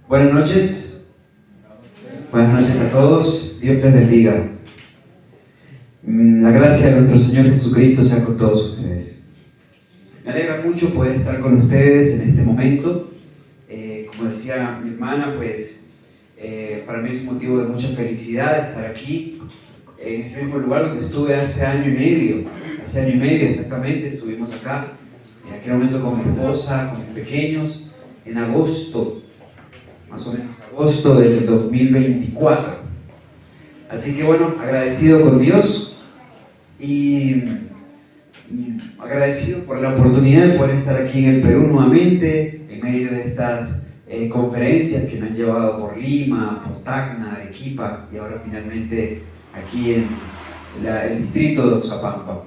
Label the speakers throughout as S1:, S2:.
S1: Buenas noches. Buenas noches a todos. Dios les bendiga. La gracia de nuestro Señor Jesucristo sea con todos ustedes. Me alegra mucho poder estar con ustedes en este momento. Como decía mi hermana, pues para mí es un motivo de mucha felicidad estar aquí, en este mismo lugar donde estuve hace año y medio. Hace año y medio exactamente estuvimos acá, en aquel momento con mi esposa, con mis pequeños, en agosto, más o menos agosto del 2024. Así que bueno, agradecido con Dios y agradecido por la oportunidad de poder estar aquí en el Perú nuevamente, en medio de estas conferencias que me han llevado por Lima, por Tacna, Arequipa y ahora finalmente aquí en el distrito de Oxapampa.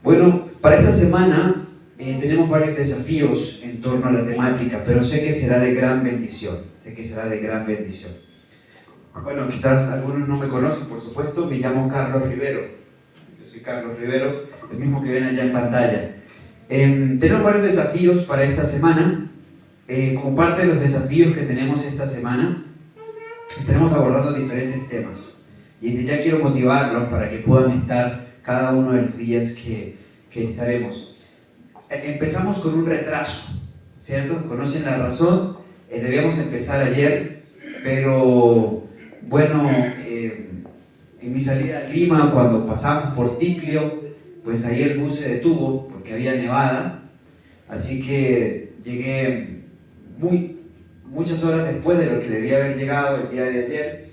S1: Bueno, para esta semana tenemos varios desafíos en torno a la temática, pero sé que será de gran bendición, Bueno, quizás algunos no me conocen, por supuesto, me llamo Carlos Rivero. Yo soy Carlos Rivero, el mismo que ven allá en pantalla. Tenemos varios desafíos para esta semana. Como parte de los desafíos que tenemos esta semana, estaremos abordando diferentes temas. Y desde ya quiero motivarlos para que puedan estar cada uno de los días que estaremos. Empezamos con un retraso, ¿cierto? ¿Conocen la razón? Debíamos empezar ayer, pero bueno, en mi salida a Lima, cuando pasamos por Ticlio, pues ahí el bus se detuvo porque había nevada, así que llegué muchas horas después de lo que debía haber llegado el día de ayer,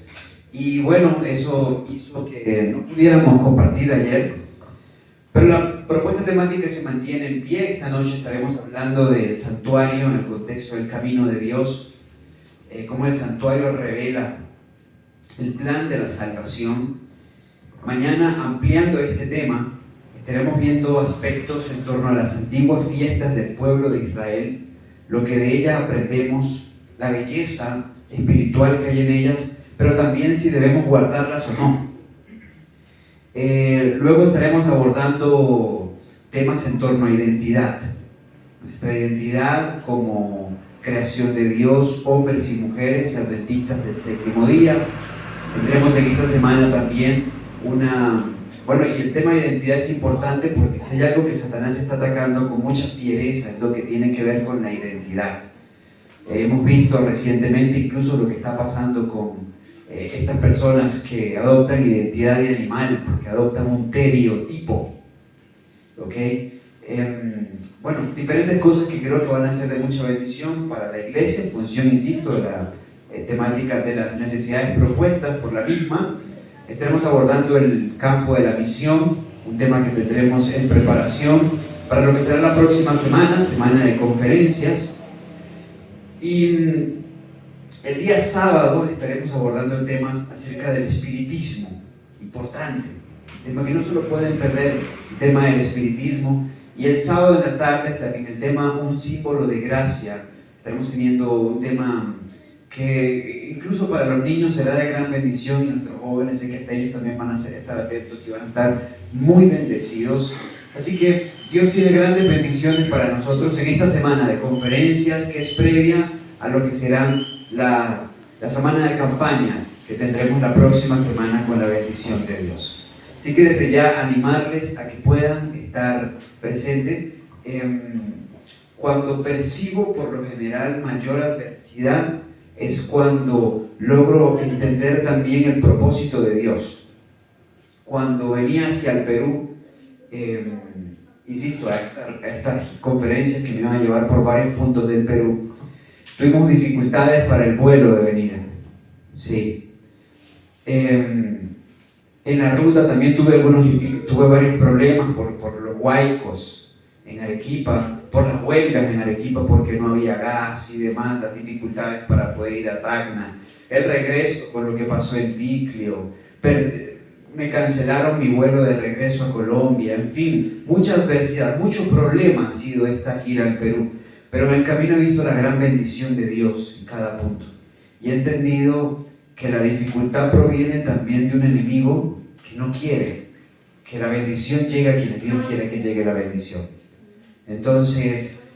S1: y bueno, eso hizo que no pudiéramos compartir ayer. Pero la propuesta temática se mantiene en pie. Esta noche estaremos hablando del santuario en el contexto del camino de Dios, cómo el santuario revela el plan de la salvación. Mañana, ampliando este tema, estaremos viendo aspectos en torno a las antiguas fiestas del pueblo de Israel, lo que de ellas aprendemos, la belleza espiritual que hay en ellas, pero también si debemos guardarlas o no. Luego estaremos abordando temas en torno a identidad, nuestra identidad como creación de Dios, hombres y mujeres y adventistas del séptimo día. Tendremos en esta semana también y el tema de identidad es importante porque si hay algo que Satanás está atacando con mucha fiereza es lo que tiene que ver con la identidad. Hemos visto recientemente incluso lo que está pasando con estas personas que adoptan identidad de animal porque adoptan un estereotipo, ¿ok? Diferentes cosas que creo que van a ser de mucha bendición para la iglesia en función, insisto, de la temática de las necesidades propuestas por la misma. Estaremos abordando el campo de la misión, un tema que tendremos en preparación para lo que será la próxima semana de conferencias. Y el día sábado estaremos abordando el tema acerca del espiritismo, importante, tema que no se lo pueden perder, el tema del espiritismo. Y el sábado en la tarde también el tema un símbolo de gracia. Estaremos teniendo un tema que incluso para los niños será de gran bendición y nuestros jóvenes, sé que hasta ellos también van a estar atentos y van a estar muy bendecidos. Así que Dios tiene grandes bendiciones para nosotros en esta semana de conferencias que es previa a lo que será la semana de campaña que tendremos la próxima semana con la bendición de Dios. Así que desde ya animarles a que puedan estar presentes. Cuando percibo por lo general mayor adversidad es cuando logro entender también el propósito de Dios. Cuando venía hacia el Perú, insisto, a estas conferencias que me iban a llevar por varios puntos del Perú, tuvimos dificultades para el vuelo de venida. Sí. En la ruta también tuve varios problemas por los huaicos en Arequipa, por las huelgas en Arequipa porque no había gas y demás, las dificultades para poder ir a Tacna, el regreso con lo que pasó en Ticlio, me cancelaron mi vuelo de regreso a Colombia, en fin, mucha adversidad, mucho problema ha sido esta gira al Perú. Pero en el camino he visto la gran bendición de Dios en cada punto. Y he entendido que la dificultad proviene también de un enemigo que no quiere que la bendición llegue a quienes Dios quiere que llegue la bendición. Entonces,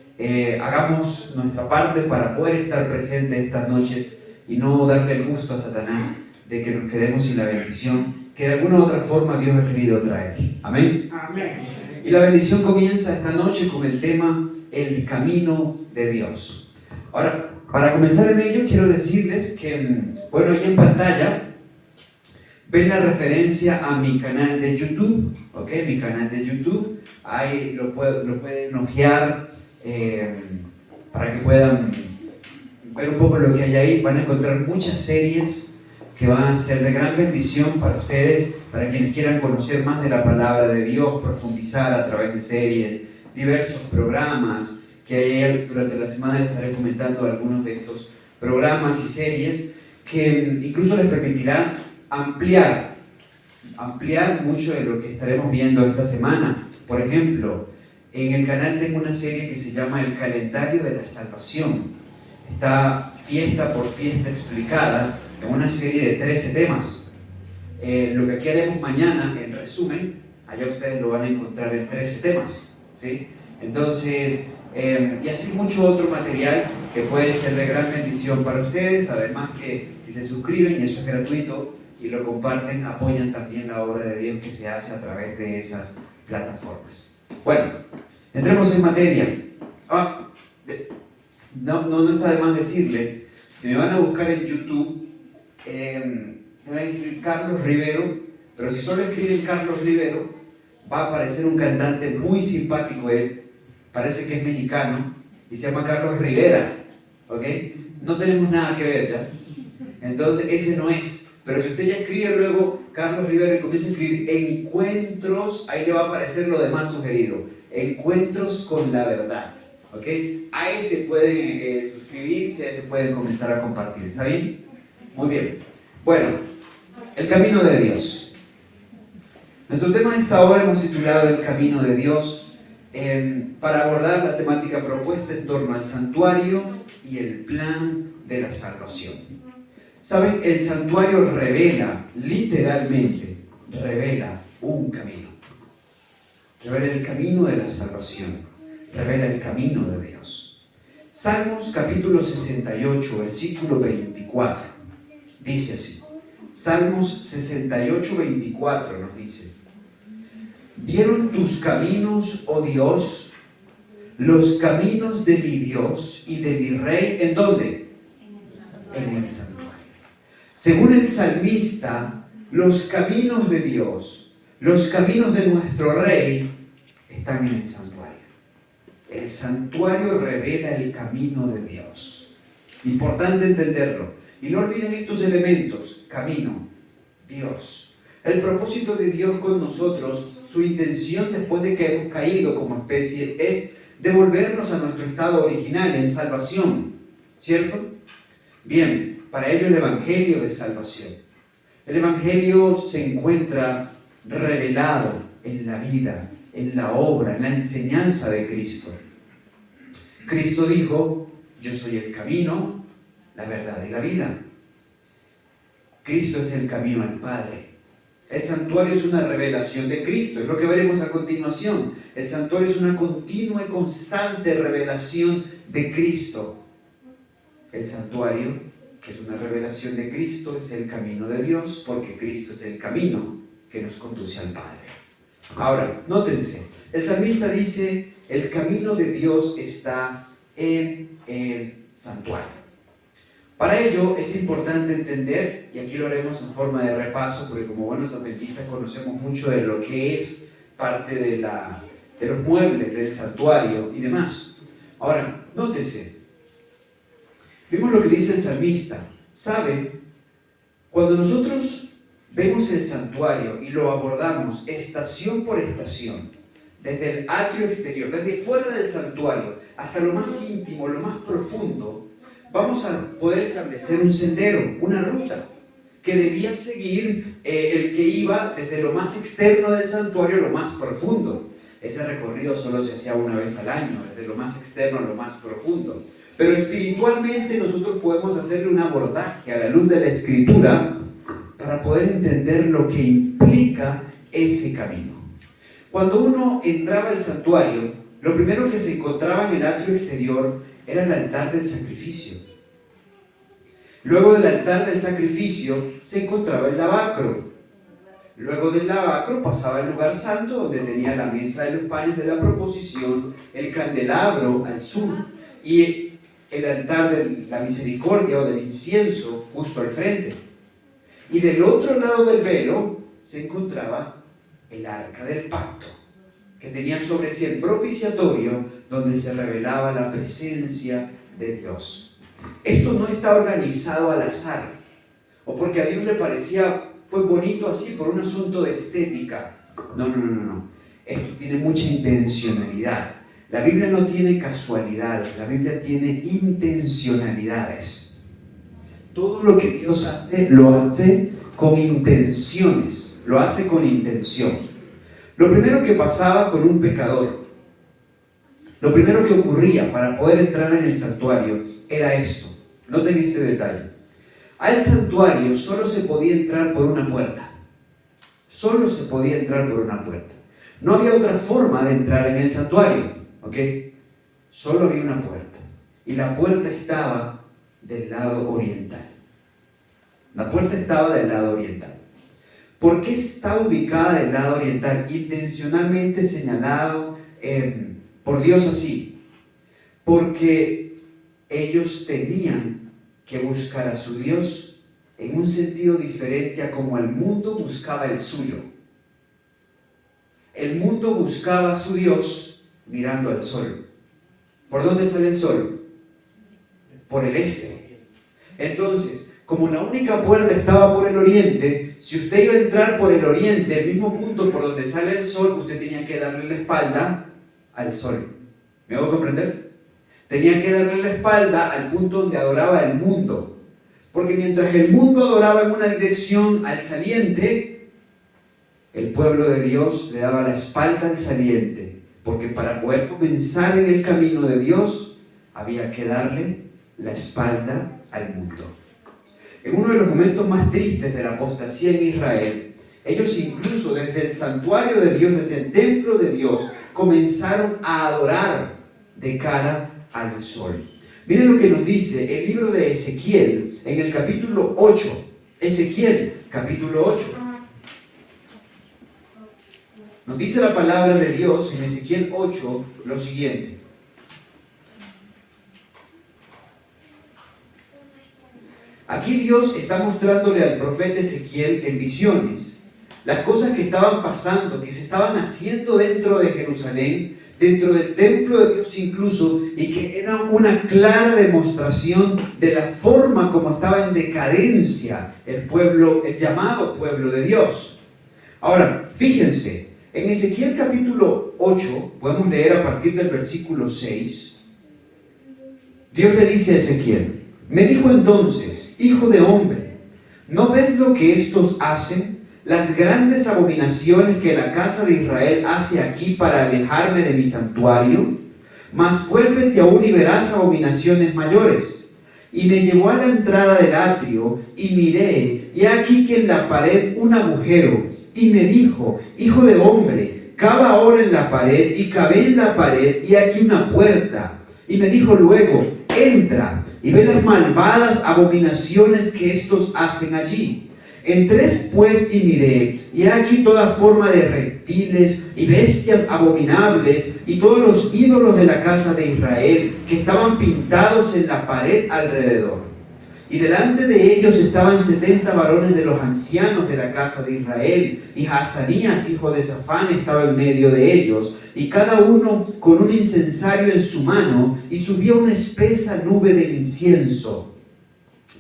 S1: hagamos nuestra parte para poder estar presentes estas noches y no darle el gusto a Satanás de que nos quedemos sin la bendición que de alguna u otra forma Dios ha querido traer. Amén.
S2: Amén.
S1: Y la bendición comienza esta noche con el tema El camino de Dios. Ahora, para comenzar en ello, quiero decirles que, bueno, ahí en pantalla ven la referencia a mi canal de YouTube, ¿ok? Mi canal de YouTube, ahí lo pueden ojear para que puedan ver un poco lo que hay ahí. Van a encontrar muchas series que van a ser de gran bendición para ustedes, para quienes quieran conocer más de la palabra de Dios, profundizar a través de series, diversos programas que hay. Durante la semana les estaré comentando algunos de estos programas y series que incluso les permitirán ampliar mucho de lo que estaremos viendo esta semana. Por ejemplo, en el canal tengo una serie que se llama El Calendario de la Salvación. Está fiesta por fiesta explicada en una serie de 13 temas. Lo que aquí haremos mañana, en resumen, allá ustedes lo van a encontrar en 13 temas, ¿sí? Entonces, y así mucho otro material que puede ser de gran bendición para ustedes. Además que si se suscriben, y eso es gratuito, y lo comparten, apoyan también la obra de Dios que se hace a través de esas plataformas. Bueno, entremos en materia. No está de más decirle, si me van a buscar en YouTube, van a escribir Carlos Rivero, pero si solo escriben Carlos Rivero, va a aparecer un cantante muy simpático él, parece que es mexicano, y se llama Carlos Rivera, ¿ok? No tenemos nada que ver, ¿ya? Entonces ese no es, pero si usted ya escribe luego Carlos Rivera y comienza a escribir encuentros, ahí le va a aparecer lo demás sugerido, encuentros con la verdad, ¿ok? Ahí se pueden suscribirse, ahí se pueden comenzar a compartir, ¿está bien? Muy bien. Bueno, el camino de Dios. Nuestro tema de esta hora hemos titulado El camino de Dios, para abordar la temática propuesta en torno al santuario y el plan de la salvación. ¿Saben? El santuario revela, literalmente, revela un camino. Revela el camino de la salvación. Revela el camino de Dios. Salmos capítulo 68, versículo 24. Dice así. Salmos 68, 24 nos dice: ¿Vieron tus caminos, oh Dios, los caminos de mi Dios y de mi Rey? ¿En dónde? En el santuario. Según el salmista, los caminos de Dios, los caminos de nuestro Rey, están en el santuario. El santuario revela el camino de Dios. Importante entenderlo. Y no olviden estos elementos: camino, Dios. El propósito de Dios con nosotros, su intención después de que hemos caído como especie, es devolvernos a nuestro estado original en salvación, ¿cierto? Bien, para ello el Evangelio de salvación. El Evangelio se encuentra revelado en la vida, en la obra, en la enseñanza de Cristo. Cristo dijo: yo soy el camino, la verdad y la vida. Cristo es el camino al Padre. El santuario es una revelación de Cristo, es lo que veremos a continuación. El santuario es una continua y constante revelación de Cristo. El santuario, que es una revelación de Cristo, es el camino de Dios, porque Cristo es el camino que nos conduce al Padre. Ahora, nótense, el salmista dice: el camino de Dios está en el santuario. Para ello es importante entender, y aquí lo haremos en forma de repaso, porque como buenos adventistas conocemos mucho de lo que es parte de los muebles del santuario y demás. Ahora, nótese, vimos lo que dice el salmista. ¿Sabe? Cuando nosotros vemos el santuario y lo abordamos estación por estación, desde el atrio exterior, desde fuera del santuario hasta lo más íntimo, lo más profundo, vamos a poder establecer un sendero, una ruta que debía seguir el que iba desde lo más externo del santuario a lo más profundo. Ese recorrido solo se hacía una vez al año, desde lo más externo a lo más profundo. Pero espiritualmente nosotros podemos hacerle un abordaje a la luz de la Escritura para poder entender lo que implica ese camino. Cuando uno entraba al santuario, lo primero que se encontraba en el atrio exterior era el altar del sacrificio. Luego del altar del sacrificio se encontraba el lavacro. Luego del lavacro pasaba al lugar santo, donde tenía la mesa de los panes de la proposición, el candelabro al sur y el altar de la misericordia o del incienso justo al frente. Y del otro lado del velo se encontraba el arca del pacto, que tenía sobre sí el propiciatorio, donde se revelaba la presencia de Dios. Esto no está organizado al azar, o porque a Dios le parecía pues bonito así por un asunto de estética. No. Esto tiene mucha intencionalidad. La Biblia no tiene casualidades, la Biblia tiene intencionalidades. Todo lo que Dios hace, lo hace con intenciones, lo hace con intención. Lo primero que pasaba con un pecador, lo primero que ocurría para poder entrar en el santuario era esto. Noten este detalle. Al santuario solo se podía entrar por una puerta. Solo se podía entrar por una puerta. No había otra forma de entrar en el santuario, ¿ok? Solo había una puerta. Y la puerta estaba del lado oriental. La puerta estaba del lado oriental. ¿Por qué está ubicada del lado oriental? Intencionalmente señalado por Dios así. Porque ellos tenían que buscar a su Dios en un sentido diferente a como el mundo buscaba el suyo. El mundo buscaba a su Dios mirando al sol. ¿Por dónde sale el sol? Por el este. Entonces, como la única puerta estaba por el oriente, si usted iba a entrar por el oriente, el mismo punto por donde sale el sol, usted tenía que darle la espalda al sol. ¿Me hago comprender? Tenía que darle la espalda al punto donde adoraba el mundo. Porque mientras el mundo adoraba en una dirección al saliente, el pueblo de Dios le daba la espalda al saliente. Porque para poder comenzar en el camino de Dios, había que darle la espalda al mundo. En uno de los momentos más tristes de la apostasía en Israel, ellos incluso desde el santuario de Dios, desde el templo de Dios, comenzaron a adorar de cara al sol. Miren lo que nos dice el libro de Ezequiel en el capítulo 8. Ezequiel, capítulo 8. Nos dice la palabra de Dios en Ezequiel 8 lo siguiente. Aquí Dios está mostrándole al profeta Ezequiel en visiones las cosas que estaban pasando, que se estaban haciendo dentro de Jerusalén, dentro del templo de Dios incluso, y que era una clara demostración de la forma como estaba en decadencia el pueblo, el llamado pueblo de Dios. Ahora, fíjense, en Ezequiel capítulo 8, podemos leer a partir del versículo 6, Dios le dice a Ezequiel: me dijo entonces, hijo de hombre, ¿no ves lo que estos hacen? Las grandes abominaciones que la casa de Israel hace aquí para alejarme de mi santuario. Mas vuélvete aún y verás abominaciones mayores. Y me llevó a la entrada del atrio, y miré, y aquí que en la pared un agujero, y me dijo: hijo de hombre, cava ahora en la pared, y cavé en la pared, y aquí una puerta. Y me dijo luego: entra, y ve las malvadas abominaciones que estos hacen allí. Entré pues y miré, y aquí toda forma de reptiles y bestias abominables, y todos los ídolos de la casa de Israel, que estaban pintados en la pared alrededor. Y delante de ellos estaban 70 varones de los ancianos de la casa de Israel, y Azanías, hijo de Safán, estaba en medio de ellos, y cada uno con un incensario en su mano, y subía una espesa nube de incienso.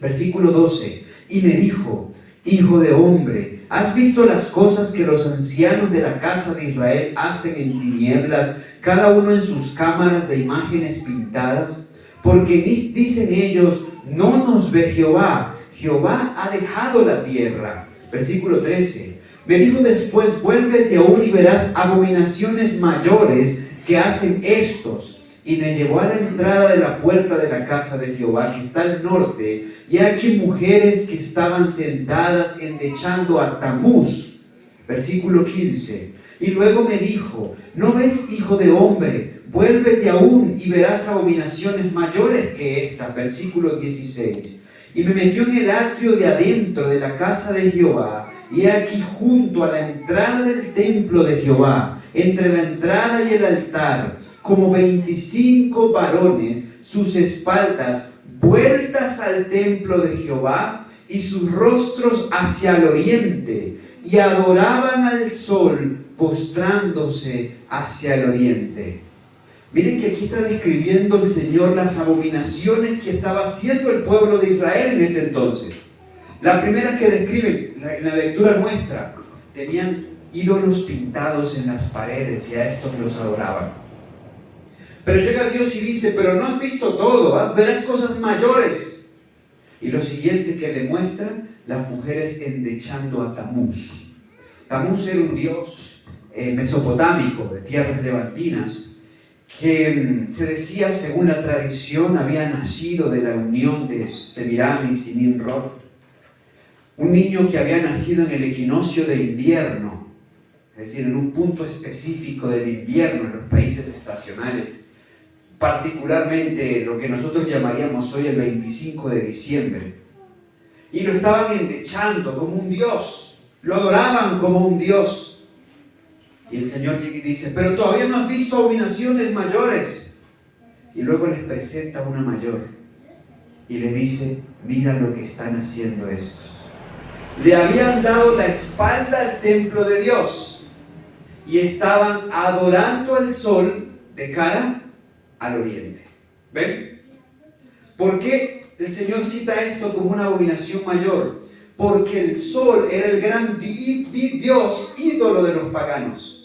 S1: Versículo 12, y me dijo: hijo de hombre, ¿has visto las cosas que los ancianos de la casa de Israel hacen en tinieblas, cada uno en sus cámaras de imágenes pintadas? Porque dicen ellos: no nos ve Jehová, Jehová ha dejado la tierra. Versículo 13, me dijo después: vuélvete aún y verás abominaciones mayores que hacen estos. Y me llevó a la entrada de la puerta de la casa de Jehová, que está al norte, y aquí mujeres que estaban sentadas endechando a Tamuz. Versículo 15, y luego me dijo: ¿no ves, hijo de hombre? vuélvete aún y verás abominaciones mayores que estas. Versículo 16. Y me metió en el atrio de adentro de la casa de Jehová, y he aquí junto a la entrada del templo de Jehová, entre la entrada y el altar, como 25 varones, sus espaldas vueltas al templo de Jehová y sus rostros hacia el oriente, y adoraban al sol postrándose hacia el oriente. Miren que aquí está describiendo el Señor las abominaciones que estaba haciendo el pueblo de Israel en ese entonces. La primera que describe en la lectura nuestra, tenían ídolos pintados en las paredes y a estos los adoraban. Pero llega Dios y dice, pero no has visto todo, ¿eh? Verás cosas mayores. Y lo siguiente que le muestran, las mujeres endechando a Tamuz. Tamuz era un dios mesopotámico de tierras levantinas, que se decía, según la tradición, había nacido de la unión de Semiramis y Nimrod, un niño que había nacido en el equinoccio de invierno, es decir, en un punto específico del invierno en los países estacionales, particularmente lo que nosotros llamaríamos hoy el 25 de diciembre, y lo estaban endechando como un dios, lo adoraban como un dios. Y el Señor dice, pero todavía no has visto abominaciones mayores. Y luego les presenta una mayor. Y le dice, mira lo que están haciendo estos. Le habían dado la espalda al templo de Dios. Y estaban adorando al sol de cara al oriente. ¿Ven? ¿Por qué el Señor cita esto como una abominación mayor? Porque el sol era el gran Dios, ídolo de los paganos.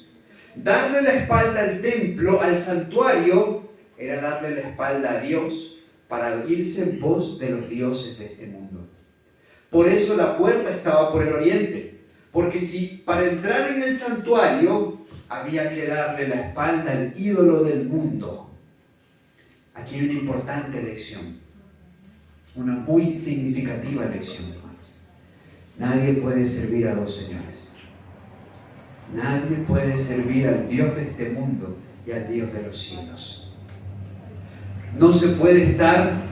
S1: Darle la espalda al templo, al santuario, era darle la espalda a Dios para irse en pos de los dioses de este mundo. Por eso la puerta estaba por el oriente, porque si para entrar en el santuario había que darle la espalda al ídolo del mundo. Aquí hay una importante lección, una muy significativa lección, hermanos. Nadie puede servir a dos señores. Nadie puede servir al Dios de este mundo y al Dios de los cielos. No se puede estar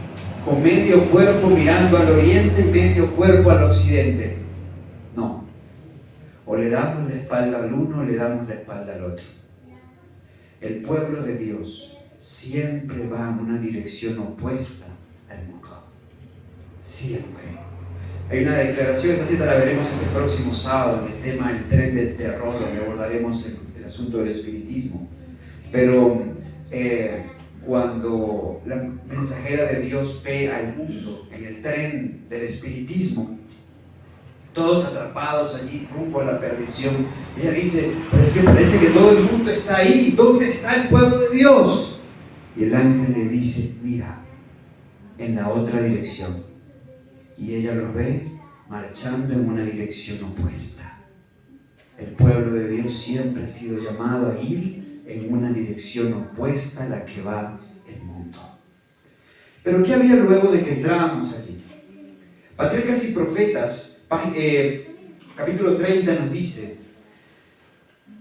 S1: con medio cuerpo mirando al oriente y medio cuerpo al occidente. No. O le damos la espalda al uno o le damos la espalda al otro. El pueblo de Dios siempre va en una dirección opuesta al mundo. Siempre. Hay una declaración, esa cita la veremos el próximo sábado en el tema del tren del terror, donde abordaremos el asunto del espiritismo. Pero cuando la mensajera de Dios ve al mundo en el tren del espiritismo, todos atrapados allí rumbo a la perdición, ella dice, pero es que parece que todo el mundo está ahí, ¿dónde está el pueblo de Dios? Y el ángel le dice, mira, en la otra dirección. Y ella los ve marchando en una dirección opuesta. El pueblo de Dios siempre ha sido llamado a ir en una dirección opuesta a la que va el mundo. Pero ¿qué había luego de que entrábamos allí? Patriarcas y Profetas, capítulo 30 nos dice,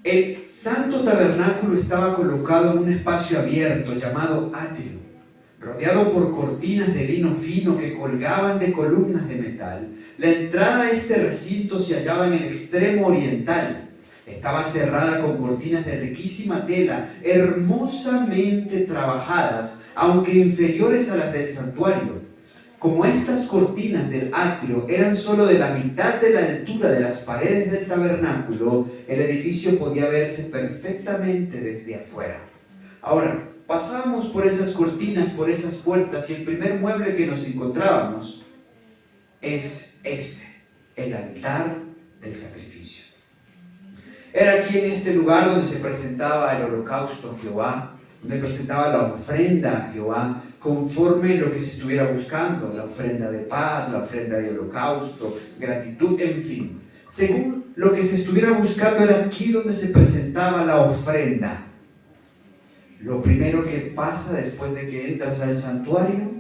S1: el santo tabernáculo estaba colocado en un espacio abierto llamado atrio, rodeado por cortinas de lino fino que colgaban de columnas de metal. La entrada a este recinto se hallaba en el extremo oriental. Estaba cerrada con cortinas de riquísima tela, hermosamente trabajadas, aunque inferiores a las del santuario. Como estas cortinas del atrio eran solo de la mitad de la altura de las paredes del tabernáculo, el edificio podía verse perfectamente desde afuera. Ahora, pasábamos por esas cortinas, por esas puertas, y el primer mueble que nos encontrábamos es el altar del sacrificio. Era aquí en este lugar donde se presentaba el holocausto a Jehová, donde presentaba la ofrenda a Jehová, conforme lo que se estuviera buscando, la ofrenda de paz, la ofrenda de holocausto, gratitud, en fin. Según lo que se estuviera buscando, era aquí donde se presentaba la ofrenda. Lo primero que pasa después de que entras al santuario,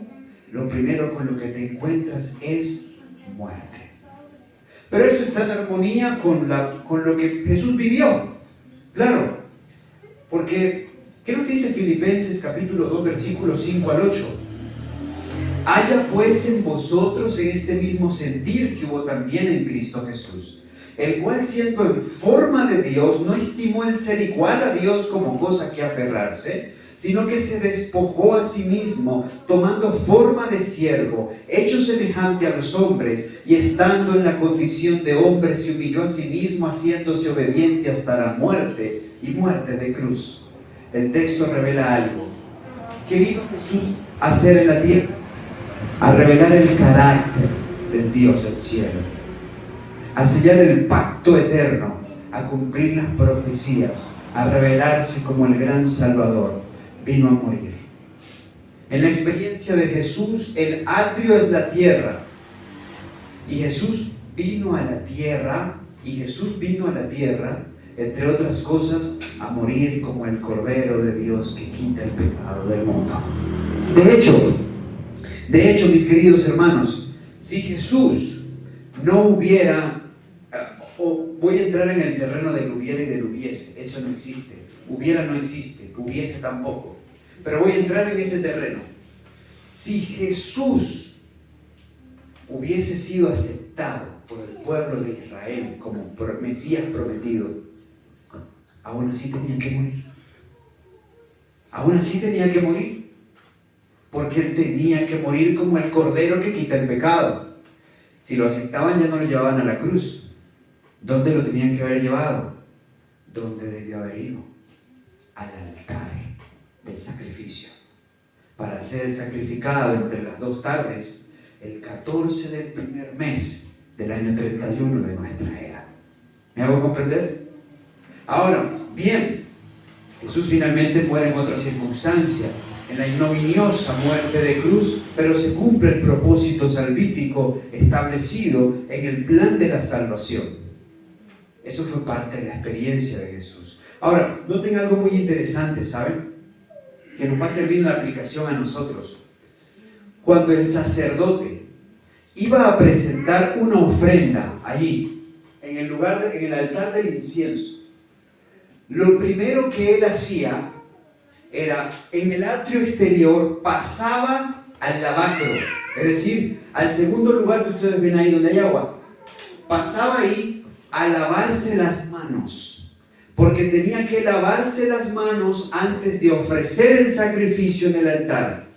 S1: lo primero con lo que te encuentras es muerte. Pero esto está en armonía con lo que Jesús vivió. Claro, porque ¿Qué nos dice Filipenses capítulo 2, versículos 5 al 8? Haya pues en vosotros en este mismo sentir que hubo también en Cristo Jesús, el cual siendo en forma de Dios, no estimó el ser igual a Dios como cosa que aferrarse, sino que se despojó a sí mismo, tomando forma de siervo, hecho semejante a los hombres, y estando en la condición de hombre, se humilló a sí mismo, haciéndose obediente hasta la muerte, y muerte de cruz. El texto revela algo. ¿Qué vino Jesús a hacer en la tierra? A revelar el carácter del Dios del cielo, a sellar el pacto eterno, a cumplir las profecías, a revelarse como el gran Salvador. Vino a morir. En la experiencia de Jesús, el atrio es la tierra. Y Jesús vino a la tierra, entre otras cosas, a morir como el Cordero de Dios que quita el pecado del mundo. De hecho, mis queridos hermanos, si Jesús no hubiera, voy a entrar en el terreno del hubiera y del hubiese, eso no existe. Hubiera no existe, hubiese tampoco. Pero voy a entrar en ese terreno. Si Jesús hubiese sido aceptado por el pueblo de Israel como Mesías prometido, aún así tenía que morir. Aún así tenía que morir. Porque él tenía que morir como el Cordero que quita el pecado. Si lo aceptaban, ya no lo llevaban a la cruz. ¿Dónde lo tenían que haber llevado? ¿Dónde debió haber ido? Al altar del sacrificio, para ser sacrificado entre las dos tardes, el 14 del primer mes del año 31 de nuestra era. ¿Me hago comprender? Ahora, bien, Jesús finalmente muere en otra circunstancia, en la ignominiosa muerte de cruz, pero se cumple el propósito salvífico establecido en el plan de la salvación. Eso fue parte de la experiencia de Jesús. Ahora, noten algo muy interesante, ¿saben? Que nos va a servir en la aplicación a nosotros. Cuando el sacerdote iba a presentar una ofrenda allí, en el altar del incienso, lo primero que él hacía era, en el atrio exterior, pasaba al lavacro, es decir, al segundo lugar que ustedes ven ahí donde hay agua. Pasaba ahí a lavarse las manos, porque tenía que lavarse las manos antes de ofrecer el sacrificio en el altar.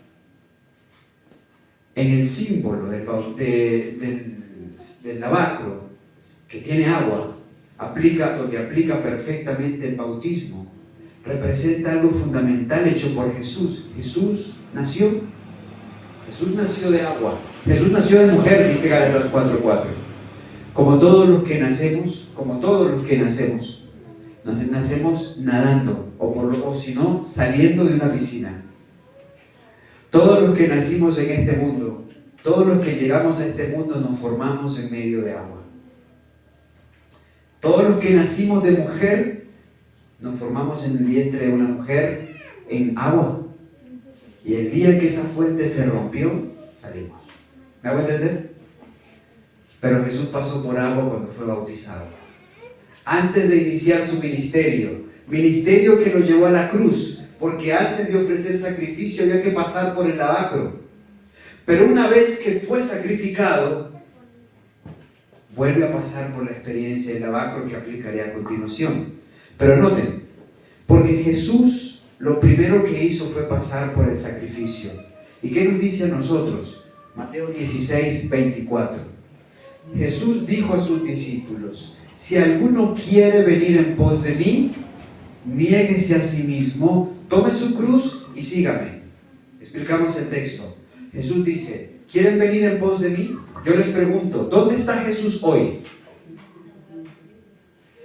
S1: En el símbolo del lavacro, que tiene agua, donde aplica perfectamente el bautismo, representa algo fundamental hecho por Jesús. Jesús nació de agua. Jesús nació de mujer, dice Gálatas 4:4. Como todos los que nacemos, nacemos nadando, o si no, saliendo de una piscina. Todos los que nacimos en este mundo, todos los que llegamos a este mundo, nos formamos en medio de agua. Todos los que nacimos de mujer, nos formamos en el vientre de una mujer en agua. Y el día que esa fuente se rompió, salimos. ¿Me hago entender? Pero Jesús pasó por agua cuando fue bautizado. Antes de iniciar su ministerio que lo llevó a la cruz, porque antes de ofrecer sacrificio había que pasar por el lavacro. Pero una vez que fue sacrificado, vuelve a pasar por la experiencia del lavacro que aplicaré a continuación. Pero noten, porque Jesús lo primero que hizo fue pasar por el sacrificio. ¿Y qué nos dice a nosotros? Mateo 16:24. Jesús dijo a sus discípulos: si alguno quiere venir en pos de mí, niéguese a sí mismo, tome su cruz y sígame. Explicamos el texto. Jesús dice: ¿quieren venir en pos de mí? Yo les pregunto, ¿dónde está Jesús hoy?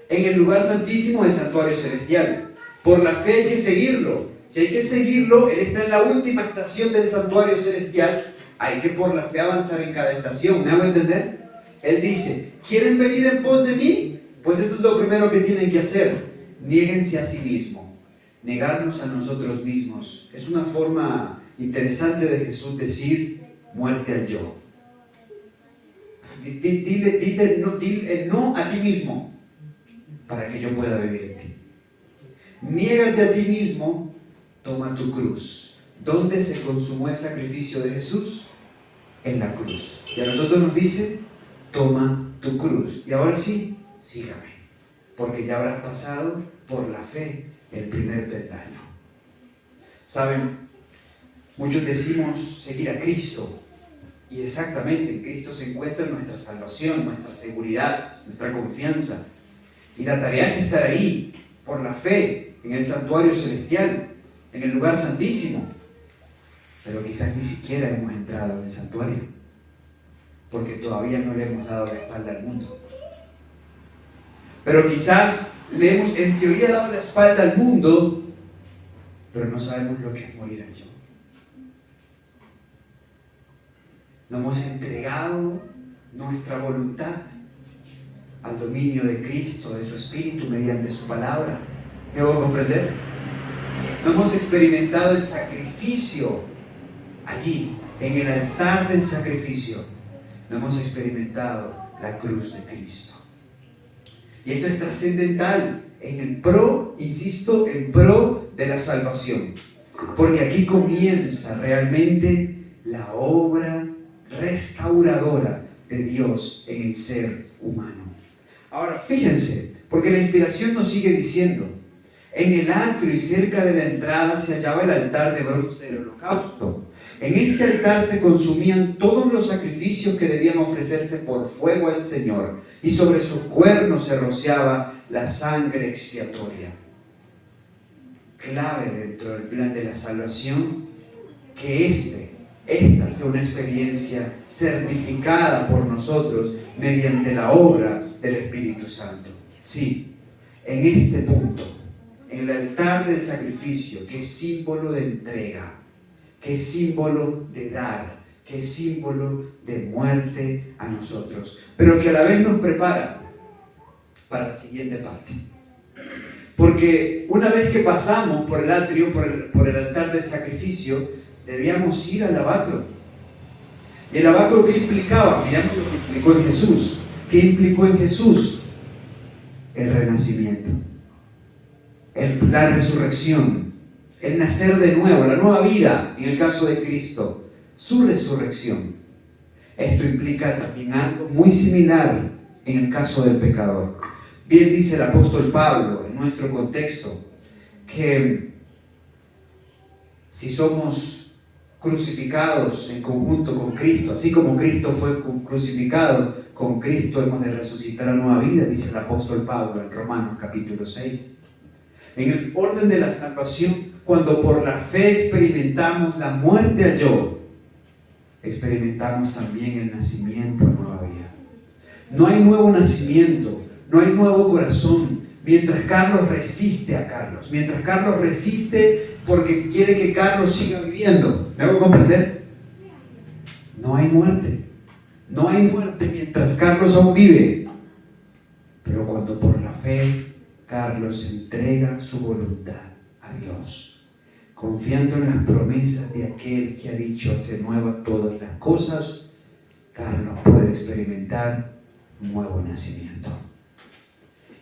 S1: En el lugar santísimo del santuario celestial. Por la fe hay que seguirlo. Si hay que seguirlo, Él está en la última estación del santuario celestial. Hay que por la fe avanzar en cada estación. ¿Me hago entender? Él dice: ¿quieren venir en pos de mí? Pues eso es lo primero que tienen que hacer. Niéguense a sí mismo. Negarnos a nosotros mismos. Es una forma interesante de Jesús decir muerte al yo. Dile no a ti mismo para que yo pueda vivir en ti. Niégate a ti mismo toma tu cruz. ¿Dónde se consumó el sacrificio de Jesús? En la cruz. Y a nosotros nos dice, toma tu cruz. Y ahora sí, sígame, porque ya habrás pasado por la fe el primer peldaño. Saben, muchos decimos seguir a Cristo, y exactamente en Cristo se encuentra nuestra salvación, nuestra seguridad, nuestra confianza. Y la tarea es estar ahí, por la fe, en el santuario celestial, en el lugar santísimo. Pero quizás ni siquiera hemos entrado en el santuario, porque todavía no le hemos dado la espalda al mundo. Pero quizás le hemos en teoría dado la espalda al mundo, pero no sabemos lo que es morir al yo. No hemos entregado nuestra voluntad al dominio de Cristo, de su Espíritu, mediante su palabra. ¿Me voy a comprender? No hemos experimentado el sacrificio allí, en el altar del sacrificio. No hemos experimentado la cruz de Cristo. Y esto es trascendental en el pro, insisto, en pro de la salvación. Porque aquí comienza realmente la obra restauradora de Dios en el ser humano. Ahora, fíjense, porque la inspiración nos sigue diciendo, en el atrio y cerca de la entrada se hallaba el altar de bronce del holocausto. En ese altar se consumían todos los sacrificios que debían ofrecerse por fuego al Señor, y sobre sus cuernos se rociaba la sangre expiatoria. Clave dentro del plan de la salvación, que esta sea una experiencia certificada por nosotros mediante la obra del Espíritu Santo. Sí, en este punto, en el altar del sacrificio, que es símbolo de entrega, que es símbolo de dar, que es símbolo de muerte a nosotros, pero que a la vez nos prepara para la siguiente parte. Porque una vez que pasamos por el atrio, por el altar del sacrificio, debíamos ir al lavacro. ¿Y el lavacro qué implicaba? Miramos lo que implicó en Jesús. ¿Qué implicó en Jesús? El renacimiento, la resurrección, el nacer de nuevo, la nueva vida en el caso de Cristo, su resurrección. Esto implica también algo muy similar en el caso del pecador. Bien dice el apóstol Pablo en nuestro contexto que si somos crucificados en conjunto con Cristo, así como Cristo fue crucificado, con Cristo hemos de resucitar a nueva vida, dice el apóstol Pablo en Romanos capítulo 6. En el orden de la salvación, cuando por la fe experimentamos la muerte al yo, experimentamos también el nacimiento a nueva vida. No hay nuevo nacimiento, no hay nuevo corazón, mientras Carlos resiste a Carlos, mientras Carlos resiste porque quiere que Carlos siga viviendo. ¿Me hago comprender? No hay muerte. No hay muerte mientras Carlos aún vive. Pero cuando por la fe Carlos entrega su voluntad a Dios, confiando en las promesas de aquel que ha dicho hacer nuevas todas las cosas, Carlos puede experimentar un nuevo nacimiento.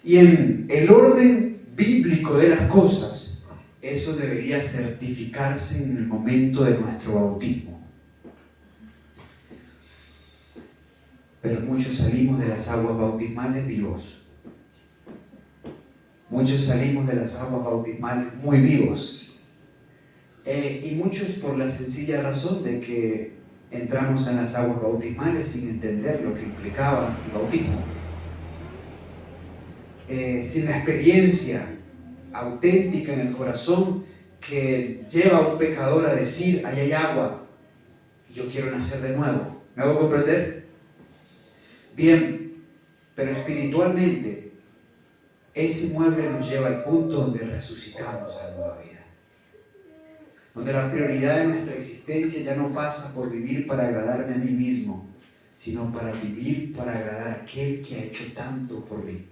S1: Y en el orden bíblico de las cosas, eso debería certificarse en el momento de nuestro bautismo. Pero muchos salimos de las aguas bautismales vivos. Muchos salimos de las aguas bautismales muy vivos. Y muchos por la sencilla razón de que entramos en las aguas bautismales sin entender lo que implicaba el bautismo. Sin la experiencia auténtica en el corazón que lleva a un pecador a decir, ahí hay agua, yo quiero nacer de nuevo. ¿Me hago comprender? Bien, pero espiritualmente ese mueble nos lleva al punto donde resucitamos a la nueva vida, donde la prioridad de nuestra existencia ya no pasa por vivir para agradarme a mí mismo, sino para vivir para agradar a aquel que ha hecho tanto por mí,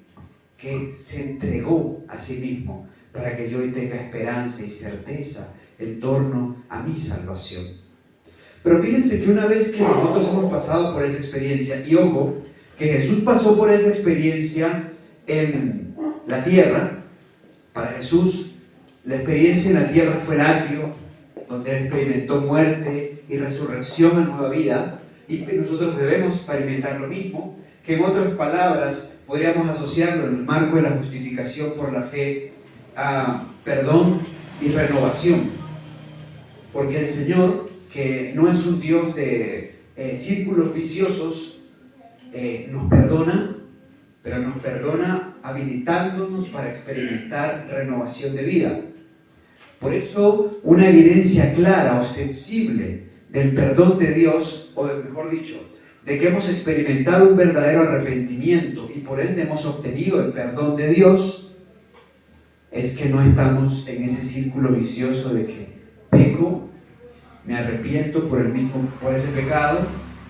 S1: que se entregó a sí mismo para que yo hoy tenga esperanza y certeza en torno a mi salvación. Pero fíjense que una vez que nosotros hemos pasado por esa experiencia, y ojo, que Jesús pasó por esa experiencia en la tierra, para Jesús La experiencia en la tierra fue el atrio, donde Él experimentó muerte y resurrección a nueva vida, y nosotros debemos experimentar lo mismo, que en otras palabras podríamos asociarlo en el marco de la justificación por la fe a perdón y renovación. Porque el Señor, que no es un Dios de círculos viciosos, nos perdona, pero nos perdona habilitándonos para experimentar renovación de vida. Por eso, una evidencia clara, ostensible, del perdón de Dios, o mejor dicho, de que hemos experimentado un verdadero arrepentimiento y por ende hemos obtenido el perdón de Dios, es que no estamos en ese círculo vicioso de que peco, me arrepiento por ese pecado,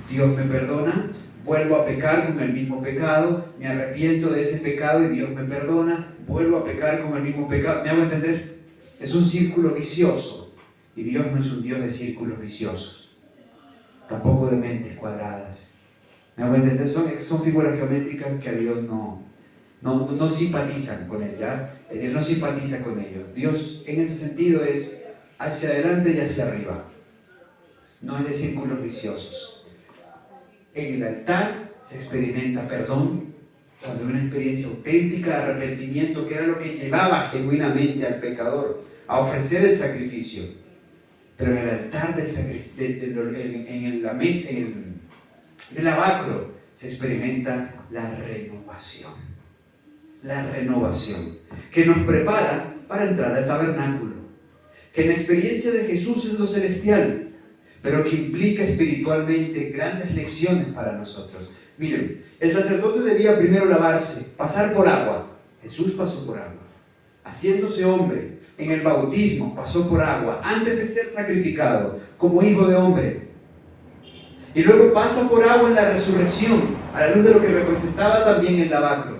S1: Dios me perdona, vuelvo a pecar con el mismo pecado, me arrepiento de ese pecado y Dios me perdona, vuelvo a pecar con el mismo pecado. ¿Me hago entender? Es un círculo vicioso y Dios no es un Dios de círculos viciosos, tampoco de mentes cuadradas. ¿Me hago entender? Son figuras geométricas que a Dios no simpatizan con Él, ¿ya? Él no simpatiza con ellos. Dios en ese sentido es hacia adelante y hacia arriba, no es de círculos viciosos. En el altar se experimenta perdón, cuando hay una experiencia auténtica de arrepentimiento, que era lo que llevaba genuinamente al pecador a ofrecer el sacrificio. Pero en el altar del sacrificio, en la mesa, en el lavacro, se experimenta la renovación. La renovación, que nos prepara para entrar al tabernáculo. Que en la experiencia de Jesús es lo celestial, pero que implica espiritualmente grandes lecciones para nosotros. Miren, el sacerdote debía primero lavarse, pasar por agua. Jesús pasó por agua. Haciéndose hombre, en el bautismo pasó por agua, antes de ser sacrificado, como hijo de hombre. Y luego pasa por agua en la resurrección, a la luz de lo que representaba también el lavacro.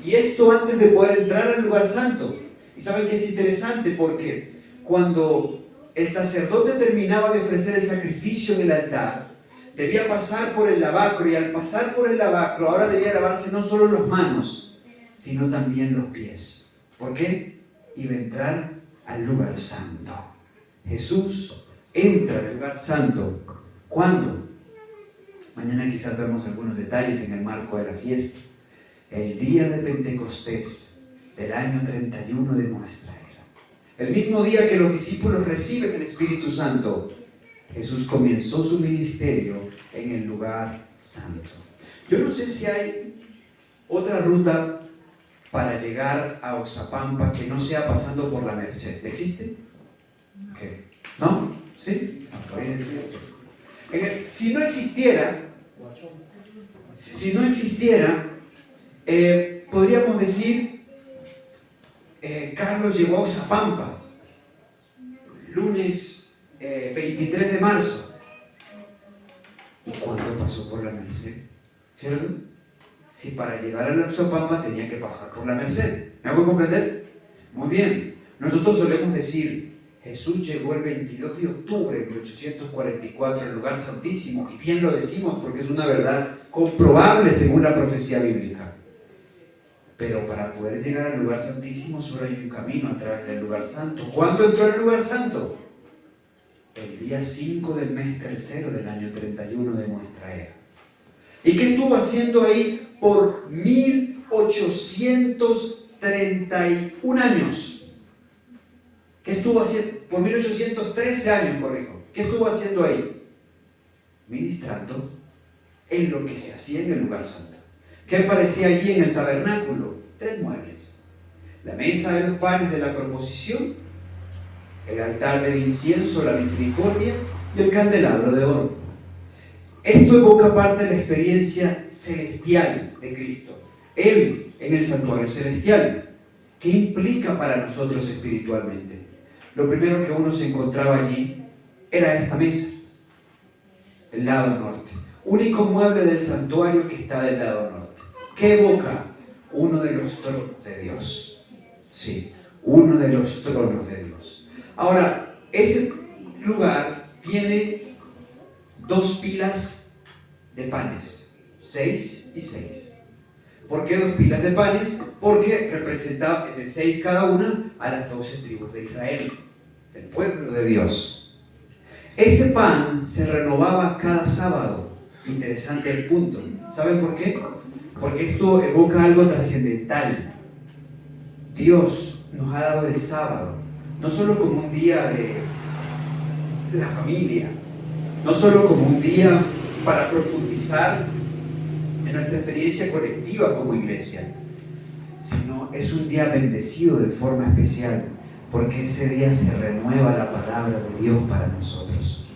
S1: Y esto antes de poder entrar al lugar santo. Y saben que es interesante porque cuando el sacerdote terminaba de ofrecer el sacrificio en el altar, debía pasar por el lavacro, y al pasar por el lavacro ahora debía lavarse no solo las manos, sino también los pies. ¿Por qué? Iba a entrar al lugar santo. Jesús entra al lugar santo. ¿Cuándo? Mañana quizás vemos algunos detalles en el marco de la fiesta. El día de Pentecostés del año 31 de nuestra era. El mismo día que los discípulos reciben el Espíritu Santo, Jesús comenzó su ministerio en el lugar santo. Yo no sé si hay otra ruta para llegar a Oxapampa que no sea pasando por la Merced. ¿Existe? ¿Qué? ¿No? ¿Sí? Si no existiera, podríamos decir, Carlos llegó a Oxapampa lunes 23 de marzo. ¿Y cuándo pasó por la Merced? ¿Cierto? Si para llegar a la Oxapampa tenía que pasar por la Merced. ¿Me hago comprender? Muy bien. Nosotros solemos decir, Jesús llegó el 22 de octubre de 1844 al lugar santísimo, y bien lo decimos porque es una verdad comprobable según la profecía bíblica. Pero para poder llegar al lugar santísimo solo hay un camino a través del lugar santo. ¿Cuándo entró al lugar santo? El día 5 del mes tercero del año 31 de nuestra era. ¿Y qué estuvo haciendo ahí por 1831 años? ¿Qué estuvo haciendo? Por 1813 años, corrijo. ¿Qué estuvo haciendo ahí? Ministrando en lo que se hacía en el lugar santo. ¿Qué aparecía allí en el tabernáculo? 3 muebles. La mesa de los panes de la proposición, el altar del incienso, la misericordia, y el candelabro de oro. Esto evoca parte de la experiencia celestial de Cristo. Él en el santuario celestial. ¿Qué implica para nosotros espiritualmente? Lo primero que uno se encontraba allí era esta mesa, el lado norte. Único mueble del santuario que está del lado norte. ¿Qué evoca? Uno de los tronos de Dios. Sí, uno de los tronos de Dios. Ahora, ese lugar tiene 2 pilas de panes, 6 y 6. ¿Por qué 2 pilas de panes? Porque representaba de 6 cada una a las 12 tribus de Israel, del pueblo de Dios. Ese pan se renovaba cada sábado. Interesante el punto. ¿Saben por qué? Porque esto evoca algo trascendental. Dios nos ha dado el sábado, no solo como un día de la familia, no solo como un día para profundizar en nuestra experiencia colectiva como iglesia, sino es un día bendecido de forma especial, porque ese día se renueva la palabra de Dios para nosotros.